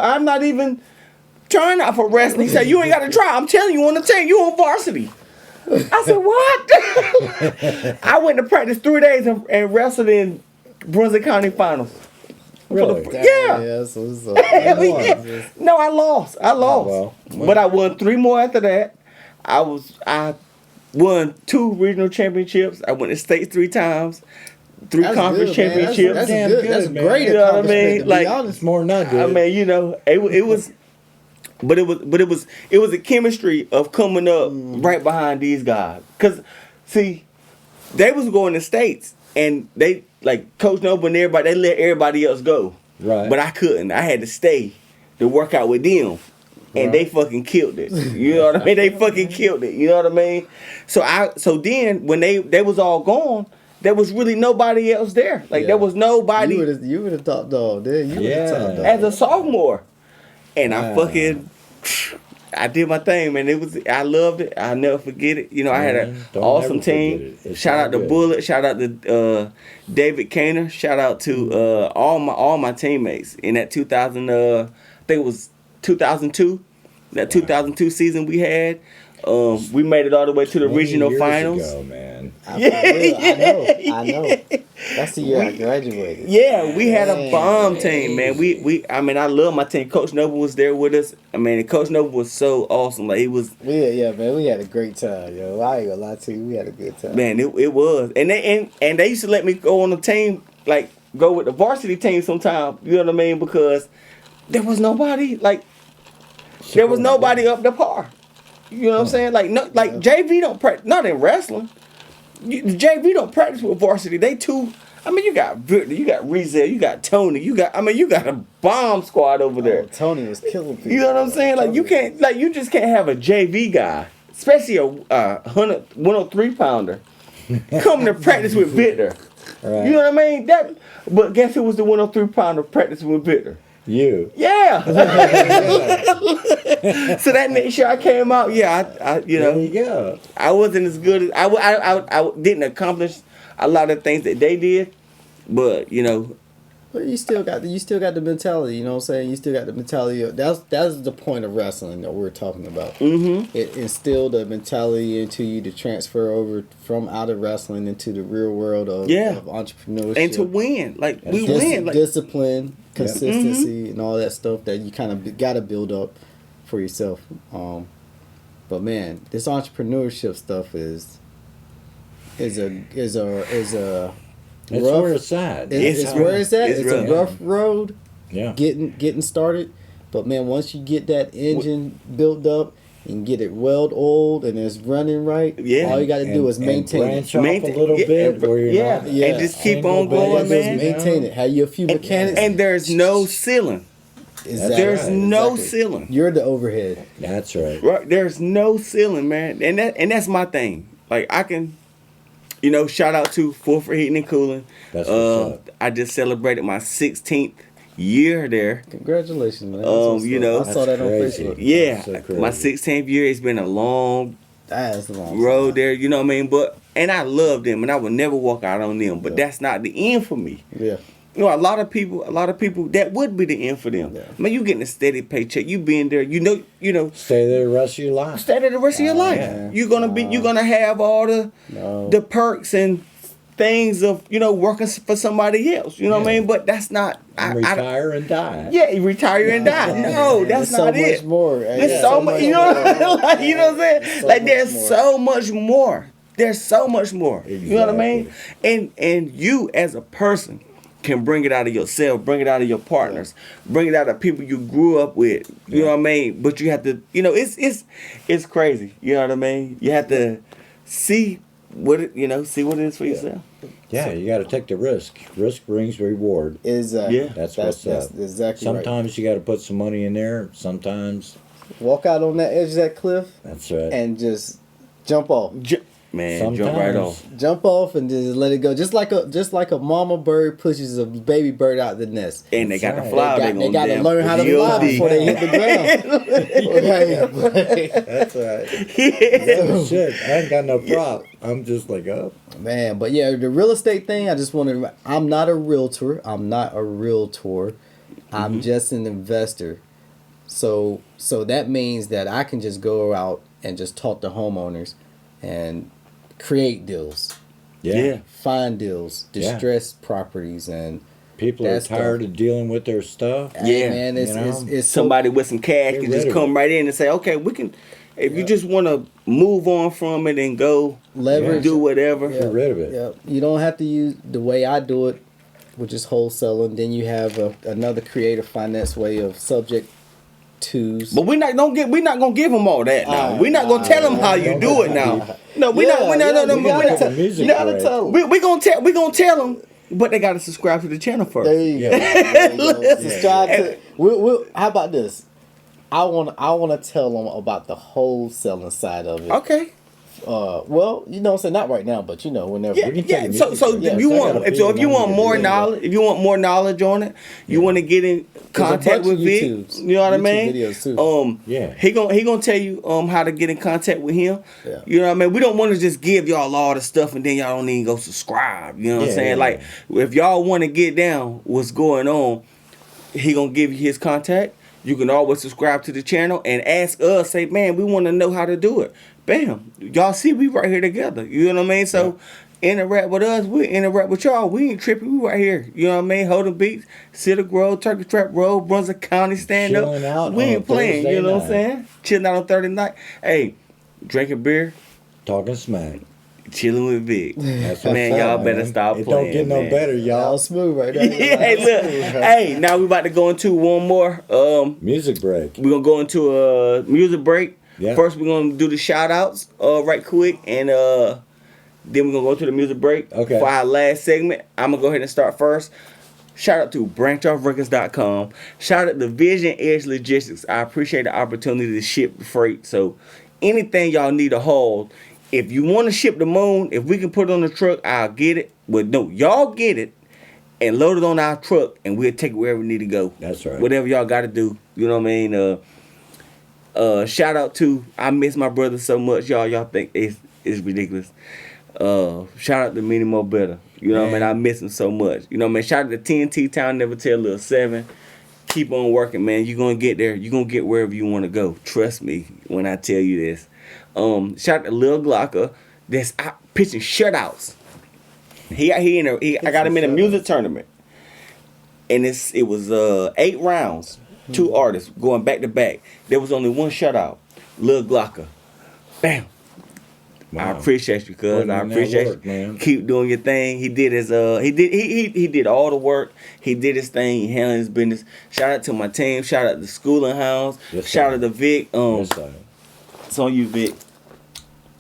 I'm not even trying out for wrestling. He said, "You ain't got to try. I'm telling you on the team. You on varsity." I said, "What?" I went to practice 3 days and wrestled in Brunswick County Finals. Really? Yeah. So No, I lost. well. But I won 3 more after that. I won 2 regional championships. I went to state 3 times, 3 That's conference good, man. championships. That's Damn good. good, That's a man. great You know what I accomplishment. mean? To Like, be honest, It's more than I did. I mean, you know, it was, but it was a chemistry of coming up right behind these guys. Cause see, they was going to states and they like Coach Noble and everybody. They let everybody else go, Right. but I couldn't. I had to stay to work out with them. And they Right. fucking killed it. You know what I mean? They fucking killed it. You know what I mean? So then when they was all gone, there was really nobody else there. Like Yeah. there was nobody you would have top dog. There, you would Yeah. have top dog. as a sophomore. And I Wow. fucking I did my thing, man. I loved it. I'll never forget it. You know, I had Man, an don't awesome never forget team. it. It's Shout all out to good. Bullet. Shout out to David Kaner. Shout out to all my teammates in that 2000. I think it was 2002. That 2002 season we had. We made it all the way to the 20 regional years finals. ago, man. I know. That's the year I graduated. Yeah, we had a Man, bomb team, man. I mean, I love my team. Coach Noble was there with us. I mean, Coach Noble was so awesome. Like he was, Yeah, man, we had a great time, yo. I ain't gonna lie to you, we had a good time. man. It was, and they used to let me go on the team, like go with the varsity team sometime. You know what I mean? Because there was nobody like there was nobody up to par. You know what I'm saying? Like no, like JV don't practice. Not in wrestling. The JV don't practice with varsity. They too. I mean, you got Victor, you got Rizel, you got Tony, you got a bomb squad over there. Oh, Tony was killing people. You know what I'm saying? Like you can't, like you just can't have a JV guy, especially a 103 pounder, coming to practice with Victor. Right. You know what I mean? But guess who was the 103 pounder practicing with Victor? You. Yeah. So that next year I came out, I you There know, you go. I wasn't as good as I didn't accomplish a lot of things that they did, but you know, But you still got the mentality, you know what I'm saying? You still got the mentality of that's the point of wrestling that we're talking about. mm-hmm. It instilled a mentality into you to transfer over from out of wrestling into the real world of entrepreneurship. And to win, like we Dis- win, like discipline, consistency, Mm-hmm. and all that stuff that you kind of got to build up for yourself. But man, this entrepreneurship stuff is a It's rough- where it's at. It's where it's at. It's rough. a rough road Yeah. getting started. But man, once you get that engine built up and get it well oiled and it's running right, Yeah. all you got to do is maintain branch it. off Maintain- a little yeah, bit and- where you're yeah, not. and just keep single on going, basis, man. you know? Maintain it. Have you a few mechanics? and there's no ceiling. Exactly. There's right, no Exactly. ceiling. You're the overhead. That's right. Right, there's no ceiling, man, and that's my thing. Like I can, you know, shout out to Full for Heating and Cooling. That's what's up. I just celebrated my 16th year there. Congratulations, man. That's what's you up. know, I saw that on crazy. Facebook. Yeah, That's so crazy. my 16th year. It's been a long That's the long road there. You know what I mean? And I love them, and I would never walk out on them. But that's not the end for me. Yeah. You know, a lot of people that would be the end for them. Yeah. Man, you getting a steady paycheck. You being there. You know. Stay there the rest of your life. Stay there the rest of your life. yeah. You're gonna have all the perks and things of working for somebody else. You know what I mean? But that's not. Retire and die. Yeah, you retire and die. No, that's There's not so it. much more. There's so much. You know, like, you know what I'm saying? So Like much there's more. so much more. There's so much more. You know what I mean? Exactly. And you as a person can bring it out of yourself, bring it out of your partners, bring it out of people you grew up with. You know what I mean? But you have to, it's crazy. You know what I mean? You have to see what it is for yourself. Yeah, you got to take the risk. Risk brings reward. Exactly. Yeah. That's what's up. exactly Sometimes you got to put some money in there. Sometimes right. Walk out on that edge of that cliff that's right. and just jump off. Man, jump right off. Jump off and just let it go. Just like a mama bird pushes a baby bird out the nest. And they got to That's fly. They got to damn learn how to fly G.O.D. before they hit the ground. That's right. Oh, shit, I ain't got no prop. I'm just like, oh. Man, but yeah, the real estate thing, I just want to, I'm not a realtor. I'm just an investor. So that means that I can just go out and just talk to homeowners and create deals, Yeah. find deals, Yeah. distressed properties, and People are That's tired tough. of dealing with their stuff. Yeah, man, you know, it's so- Somebody with some cash Get can rid just of come it. right in and say, okay, we can. If you just want to move on from it and go Leverage. do whatever. Get rid of it. Yeah, you don't have to use the way I do it, which is wholesaling. Then you have another creative finance way of subject twos. But we're not gonna give them all that now. We're not gonna tell them how you do it now. No, we Yeah, not. you gotta tell- music you gotta break. tell 'em. We gonna tell them, but they gotta subscribe to the channel first. There you go. There you go. Subscribe to. We'll, how about this? I want to tell them about the wholesaling side of it. Okay. Well, you know what I'm saying? Not right now, but you know, whenever. Yeah, can yeah. take So, music. if Yeah, you so I want, gotta if you feed want them more music. knowledge, if you want more knowledge on it, you want to get in contact bunch with of Vic. YouTubes. You know what I YouTube mean? videos too. Yeah. He gonna tell you how to get in contact with him. Yeah. You know what I mean? We don't want to just give y'all all the stuff and then y'all don't even go subscribe. You know what I'm Yeah, saying? yeah, Like if y'all want to get down what's going on, he gonna give you his contact. You can always subscribe to the channel and ask us. Say, man, we want to know how to do it. Bam, y'all see we right here together. You know what I mean? So interact with us. We interact with y'all. We ain't tripping. We right here. You know what I mean? Holding beats, Cedar Grove, Turkey Trap Road, Brunswick County, stand Chilling up. out We on ain't playing. Thursday You know what I'm night. saying? Chilling out on Thursday night. Hey, drinking beer, Talking smack. chilling with Vic. That's what Man, I'm y'all saying, better man. stop It playing. don't get no man. better, Y'all y'all. smooth right now. Yeah, hey, look. Hey, now we about to go into one more. Music break. We're gonna go into a music break. Yeah. First, we're gonna do the shout outs right quick, and then we're gonna go to the music break. Okay. For our last segment, I'm gonna go ahead and start first. Shout out to branchoffrecords.com. Shout out to Vision Edge Logistics. I appreciate the opportunity to ship freight. So anything y'all need to haul, if you want to ship the moon, if we can put it on the truck, I'll get it. But no, y'all get it and load it on our truck, and we'll take it wherever we need to go. That's right. Whatever y'all got to do. You know what I mean? Shout out to, I miss my brother so much, y'all. Y'all think it's ridiculous. Shout out to Mini Mo Better. You know what I mean? I miss him so much. You know what I mean? Shout out to TNT Town, Never Tell Little 7. Keep on working, man. You're going to get there. You're going to get wherever you want to go. Trust me when I tell you this. Shout out to Lil Glocker that's out pitching shutouts. I got him in a music tournament. And it was 8 rounds. 2 artists going back to back. There was only one shutout. Lil Glocker. Bam. Wow. I appreciate you, cuz. Putting I in that appreciate work, you. man. Keep doing your thing. He did his he did all the work. He did his thing. He handled his business. Shout out to my team. Shout out to Scoolin Hounds. Yes, Shout sir. out to Vic. Yes, sir. It's on you, Vic.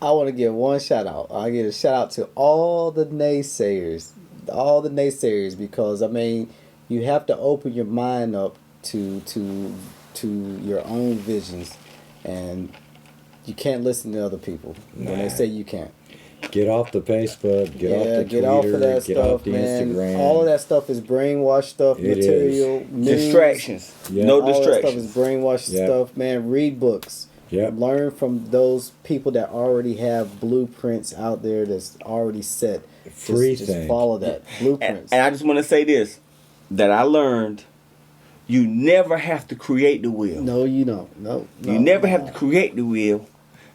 I want to give one shout out. I give a shout out to all the naysayers, because I mean, you have to open your mind up to your own visions, and you can't listen to other people when they say you can't. Get off the Facebook. Get off the Twitter. Get off of that get stuff, off the man. Instagram. All of that stuff is brainwashed stuff, It material, news. Distractions. Yeah. No All that stuff distractions. is brainwashed Yep. stuff, man. Read books. Yep. Learn from those people that already have blueprints out there that's already set. Free just thing. follow that blueprints. And I just want to say this, that I learned, you never have to create the wheel. No, you don't. No. You never have to create the wheel.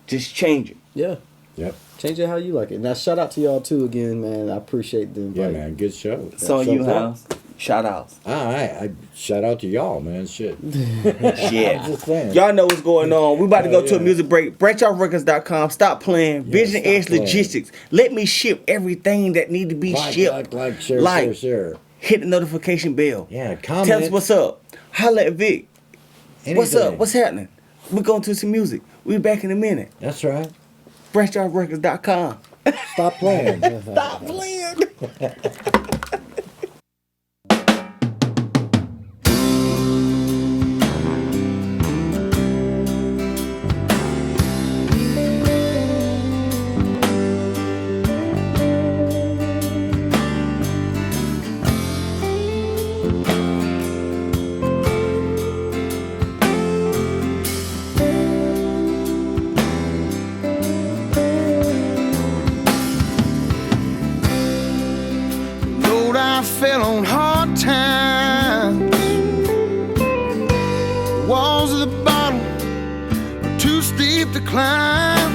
Just change it. Yeah. Yep. Change it how you like it. Now, shout out to y'all too again, man. I appreciate the invite. Yeah, man. Good show. It's on you, far. House. Shout outs. I shout out to y'all, man. Shit. Shit. I'm just saying. Y'all know what's going on. We about to go to a yeah. music break. BranchOffRecords.com. Stop playing. Vision stop Edge playing. Logistics. Let me ship everything that need to be shipped. Like, share, Like. share. Hit the notification bell. Yeah, comment. Tell us what's up. Holla at Vic. What's up? Anything. What's happening? We're going to some music. We'll be back in a minute. That's right. BranchOffRecords.com. Stop playing. Stop playing. Lord, I fell on hard times. Walls of the bottom are too steep to climb.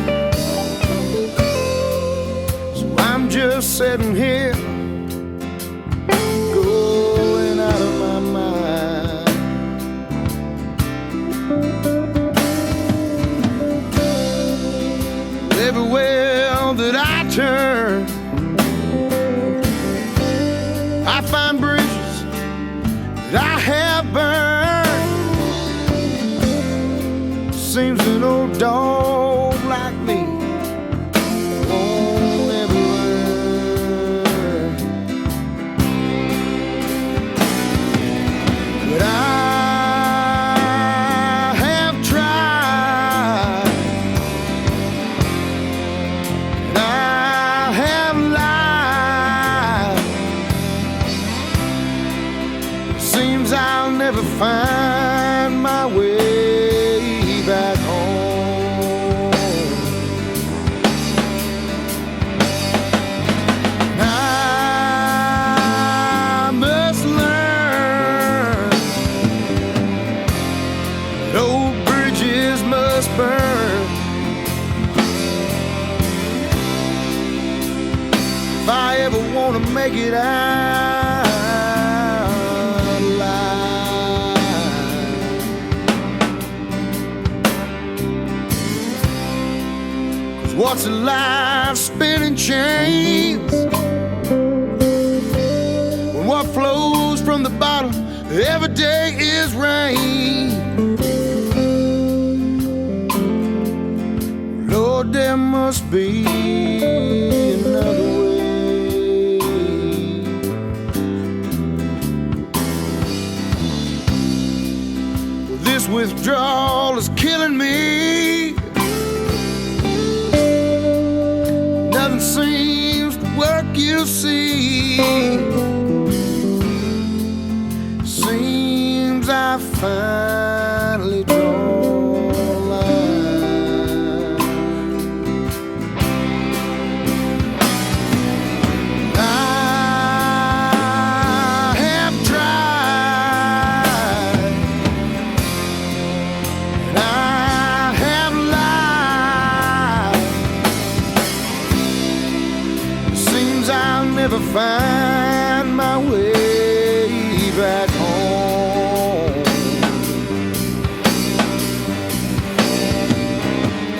So I'm just sitting here, going out of my mind. turn. I find bridges that I have burned. Seems an old dog like me won't ever learn. But I have tried, and I have lied. Seems I'll never find my way back home. I must learn that old bridges must burn. If I ever want to make it out alive. Cause what's a life spinning chains when what flows from the bottom every day is rain? Lord, there must be another way. Well, this withdrawal is killing me. Nothing seems to work, you see. Seems I finally drawn a line. I have tried, and I have lied. Seems I'll never find my way back home.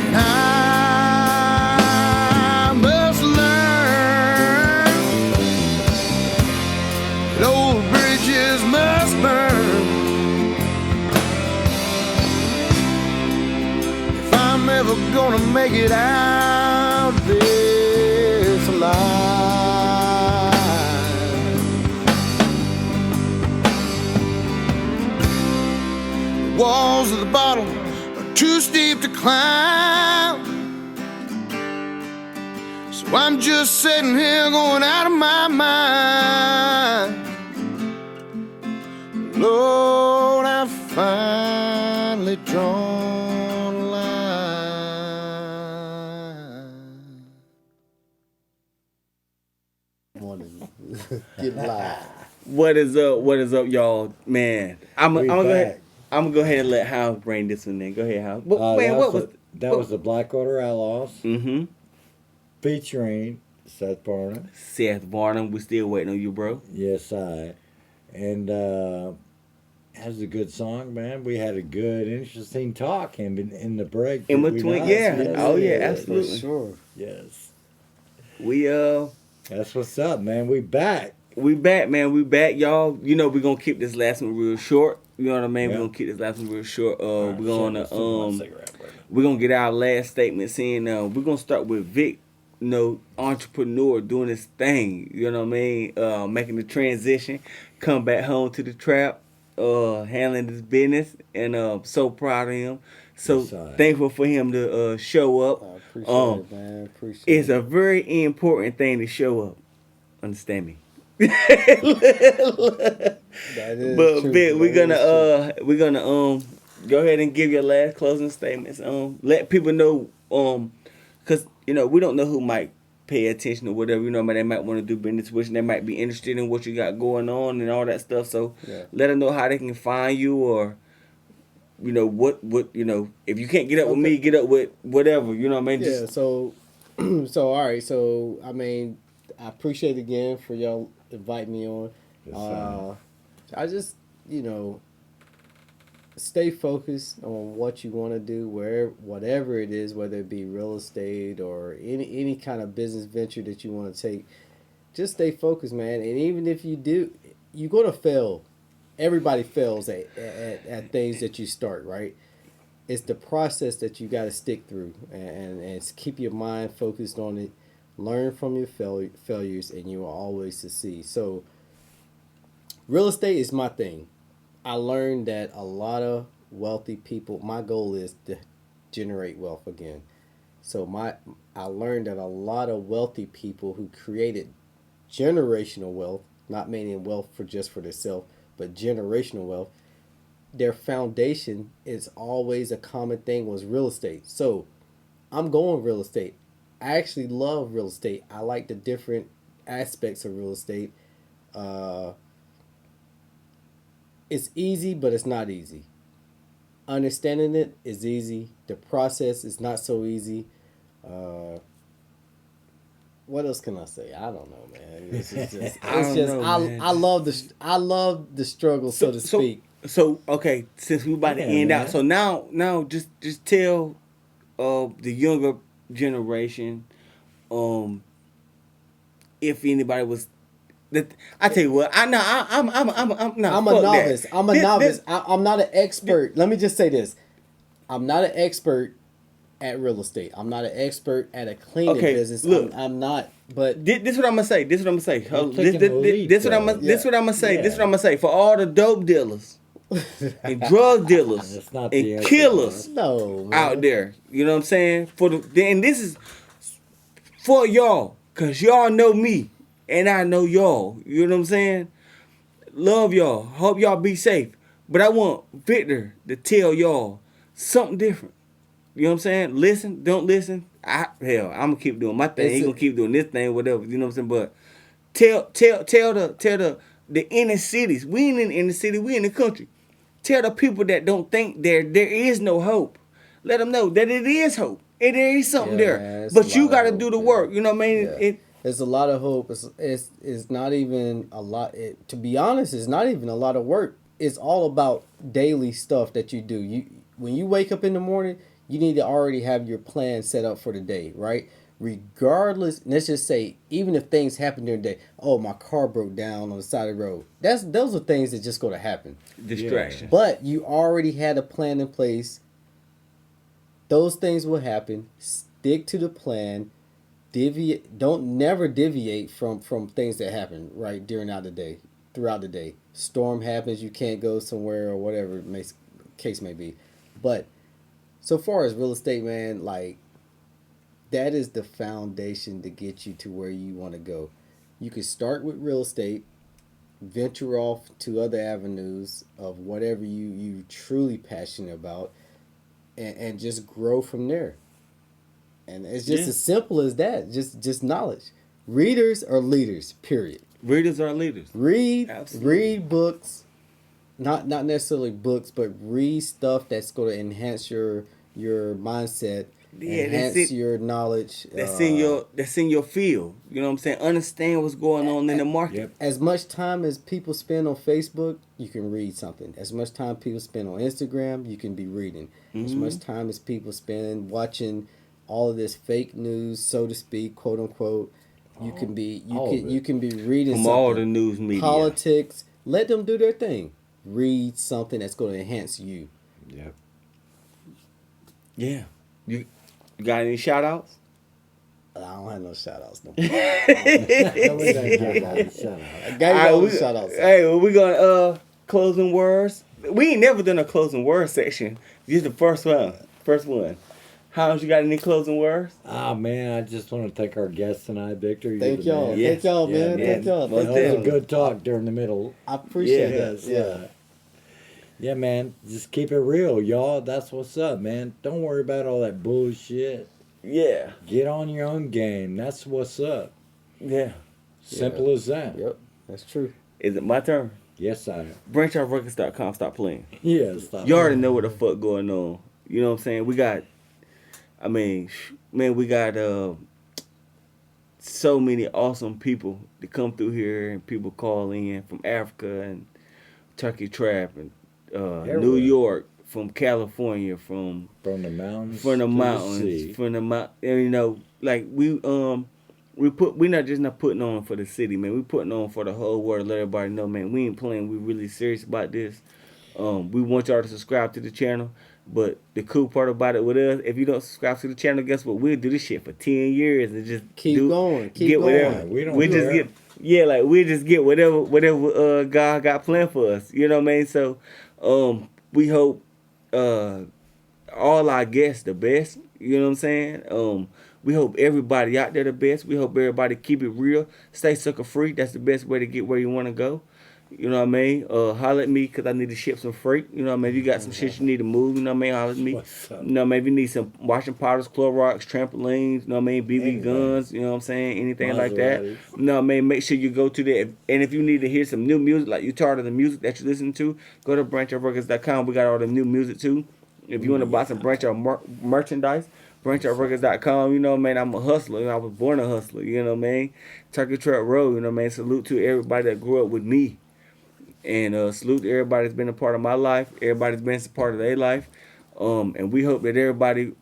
And I must learn that old bridges must burn. If I'm ever gonna make it out this alive. The walls of the bottle are too steep to climb, so I'm just sitting here going out of my mind. Lord, I've finally drawn a line. Wanted to get live. What is up? What is up, y'all? Man, I'm We gonna go back. ahead. I'm gonna go ahead and let House bring this one in. Go ahead, House. Man, that what was was? that was the Blackwater Outlaws Mm-hmm. featuring Seth Barnum. Seth Barnum, we still waiting on you, bro. Yes, I. And that was a good song, man. We had a good, interesting talk in the break. In did we between, not? yeah. Yes, Oh, yeah, yes, absolutely. For sure. Yes. We That's what's up, man. We back. we back, man. We back, y'all. You know we're gonna keep this last one real short. You know what I mean? Yeah. We're gonna keep this last one real short. All right, We're gonna shit, let's do my cigarette break. we're gonna get our last statements in. We're gonna start with Vic, you know, entrepreneur doing his thing. You know what I mean? Making the transition, come back home to the trap, handling his business, and so proud of him. So Yes, I. thankful for him to show up. I appreciate it, man. Appreciate It's it. a very important thing to show up. Understand me? That is But true. Vic, we're That is true. gonna go ahead and give your last closing statements. Let people know cause you know we don't know who might pay attention or whatever. You know, they might want to do business with you. They might be interested in what you got going on and all that stuff. So Yeah. let them know how they can find you, or you know what you know. If you can't get up with me, get up with whatever. You know what I mean? Yeah, so so all right, so I mean, I appreciate it again for y'all inviting me on. Yes, sir. I just, you know, stay focused on what you want to do, whatever it is, whether it be real estate or any kind of business venture that you want to take. Just stay focused, man. And even if you do, you're gonna fail. Everybody fails at things that you start, right? It's the process that you got to stick through, and it's keep your mind focused on it. Learn from your failures, and you will always succeed. So, real estate is my thing. I learned that a lot of wealthy people. My goal is to generate wealth again. So I learned that a lot of wealthy people who created generational wealth, not meaning wealth for just for themselves, but generational wealth, their foundation is always a common thing was real estate. So I'm going real estate. I actually love real estate. I like the different aspects of real estate. It's easy, but it's not easy. Understanding it is easy. The process is not so easy. What else can I say? I don't know, man. I love the struggle, so to speak. So okay, since we about to end man. out, so now just tell the younger generation if anybody was that. I tell you what, I'm a novice. I'm a novice. I'm not an expert. Let me just say this: I'm not an expert at real estate. I'm not an expert at a cleaning business. Look, I'm not. But this what I'm gonna say. This what I'm gonna say. This what I'm gonna say. Yeah. This what I'm gonna say for all the dope dealers and drug dealers That's not the and answer, killers no, man. out there. You know what I'm saying? And this is for y'all, cause y'all know me and I know y'all. You know what I'm saying? Love y'all. Hope y'all be safe. But I want Victor to tell y'all something different. You know what I'm saying? Listen, don't listen. I'm gonna keep doing my thing. He gonna keep doing this thing, whatever. You know what I'm saying? But tell the inner cities. We ain't in the inner city. We in the country. Tell the people that don't think there is no hope. Let them know that it is hope. There is something Yeah, there. man, it's a But you lot got to of do hope, the man. work. You know what I mean? Yeah. There's a lot of hope. It's not even a lot. To be honest, it's not even a lot of work. It's all about daily stuff that you do. When you wake up in the morning, you need to already have your plan set up for the day, right? Regardless, let's just say, even if things happen during the day, oh, my car broke down on the side of the road. Those are things that just going to happen. Distraction. But you already had a plan in place. Those things will happen. Stick to the plan. Don't never deviate from things that happen right throughout the day. Storm happens, you can't go somewhere or whatever case may be. But so far as real estate, man, like that is the foundation to get you to where you want to go. You can start with real estate, venture off to other avenues of whatever you truly passionate about, and just grow from there. And it's just as simple as that. Just knowledge. Readers are leaders. Period. Readers are leaders. Read books. Not necessarily books, but read stuff that's going to enhance your mindset, enhance your knowledge. That's in your field. You know what I'm saying? Understand what's going on in the market. Yep. As much time as people spend on Facebook, you can read something. As much time people spend on Instagram, you can be reading. As much time as people spend watching all of this fake news, so to speak, quote unquote, you can be reading From something. all the news media. Politics. Let them do their thing. Read something that's going to enhance you. Yep. Yeah. You got any shout outs? I don't have no shout outs no more. Nobody gonna give that a shout out. I gave you all the shout outs. Hey, well, we gonna closing words. We ain't never done a closing words section. This is the first one. Hounds, you got any closing words? Ah, man, I just want to thank our guests tonight, Victor. You're Thank the y'all. man. Yeah. Thank y'all, man. Yeah, Thank y'all. man. Thank That was a y'all. good talk during the middle. I appreciate Yes, that. Yeah. Yeah, man, just keep it real, y'all. That's what's up, man. Don't worry about all that bullshit. Yeah. Get on your own game. That's what's up. Yeah. Simple as that. Yep. That's true. Is it my turn? Yes, I am. BranchOutRecords.com. Stop playing. Yeah, stop. You already know what the fuck going on. You know what I'm saying? We got so many awesome people that come through here, and people call in from Africa and Turkey Trap and Everywhere. New York, from California, from the mountains. from the to mountains, sea. from the mount. You know, like we not just not putting on for the city, man. We putting on for the whole world. Let everybody know, man. We ain't playing. We really serious about this. We want y'all to subscribe to the channel. But the cool part about it with us, if you don't subscribe to the channel, guess what? We'll do this shit for 10 years and just Keep going. Keep get going. whatever. We don't We just care. get we just get whatever God got planned for us. You know what I mean? So we hope all our guests the best. You know what I'm saying? We hope everybody out there the best. We hope everybody keep it real. Stay sucker free. That's the best way to get where you want to go. You know what I mean? Holler at me because I need to ship some freight. You know what I mean? If you got some shit you need to move, you know what I mean? Holler at me. What's up? You know, maybe you need some washing powders, Clorox, trampolines, you know what I mean? BB Anything. guns, you know what I'm saying? Anything like that. Maseratis. You know what I mean? Make sure you go to that. And if you need to hear some new music, like you tired of the music that you listen to, go to branchoutrecords.com. We got all the new music too. If you want to buy some Branch Out merchandise, branchoutrecords.com. You know what I mean? I'm a hustler. I was born a hustler. You know what I mean? Turkey Truck Road. You know what I mean? Salute to everybody that grew up with me. And salute to everybody that's been a part of my life. Everybody's been a part of their life. And we hope that everybody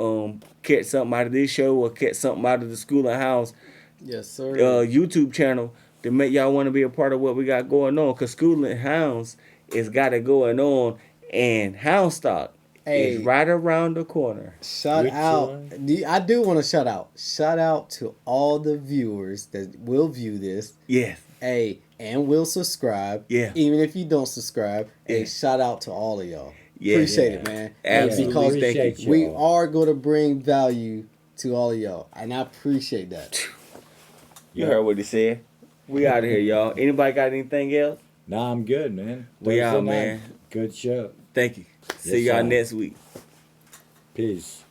catch something out of this show or catch something out of the Scoolin Hounds Yes, sir. YouTube channel to make y'all want to be a part of what we got going on. Because Scoolin Hounds is got it going on. And Houndstock is Hey. right around the corner. Shout We out. I do want to shout out. Shout out to all the viewers that will view this. Yes. Hey, and will subscribe. Yeah. Even if you don't subscribe. Hey, Yeah. shout out to all of y'all. Yeah. Appreciate Yeah. it, man. Absolutely. Because Thank you. Appreciate we y'all. are going to bring value to all of y'all. And I appreciate that. You heard what he said. We out of here, y'all. Anybody got anything else? Nah, I'm good, man. We out, Thursday night. man. Good show. Thank you. See Yes, y'all sir. next week. Peace.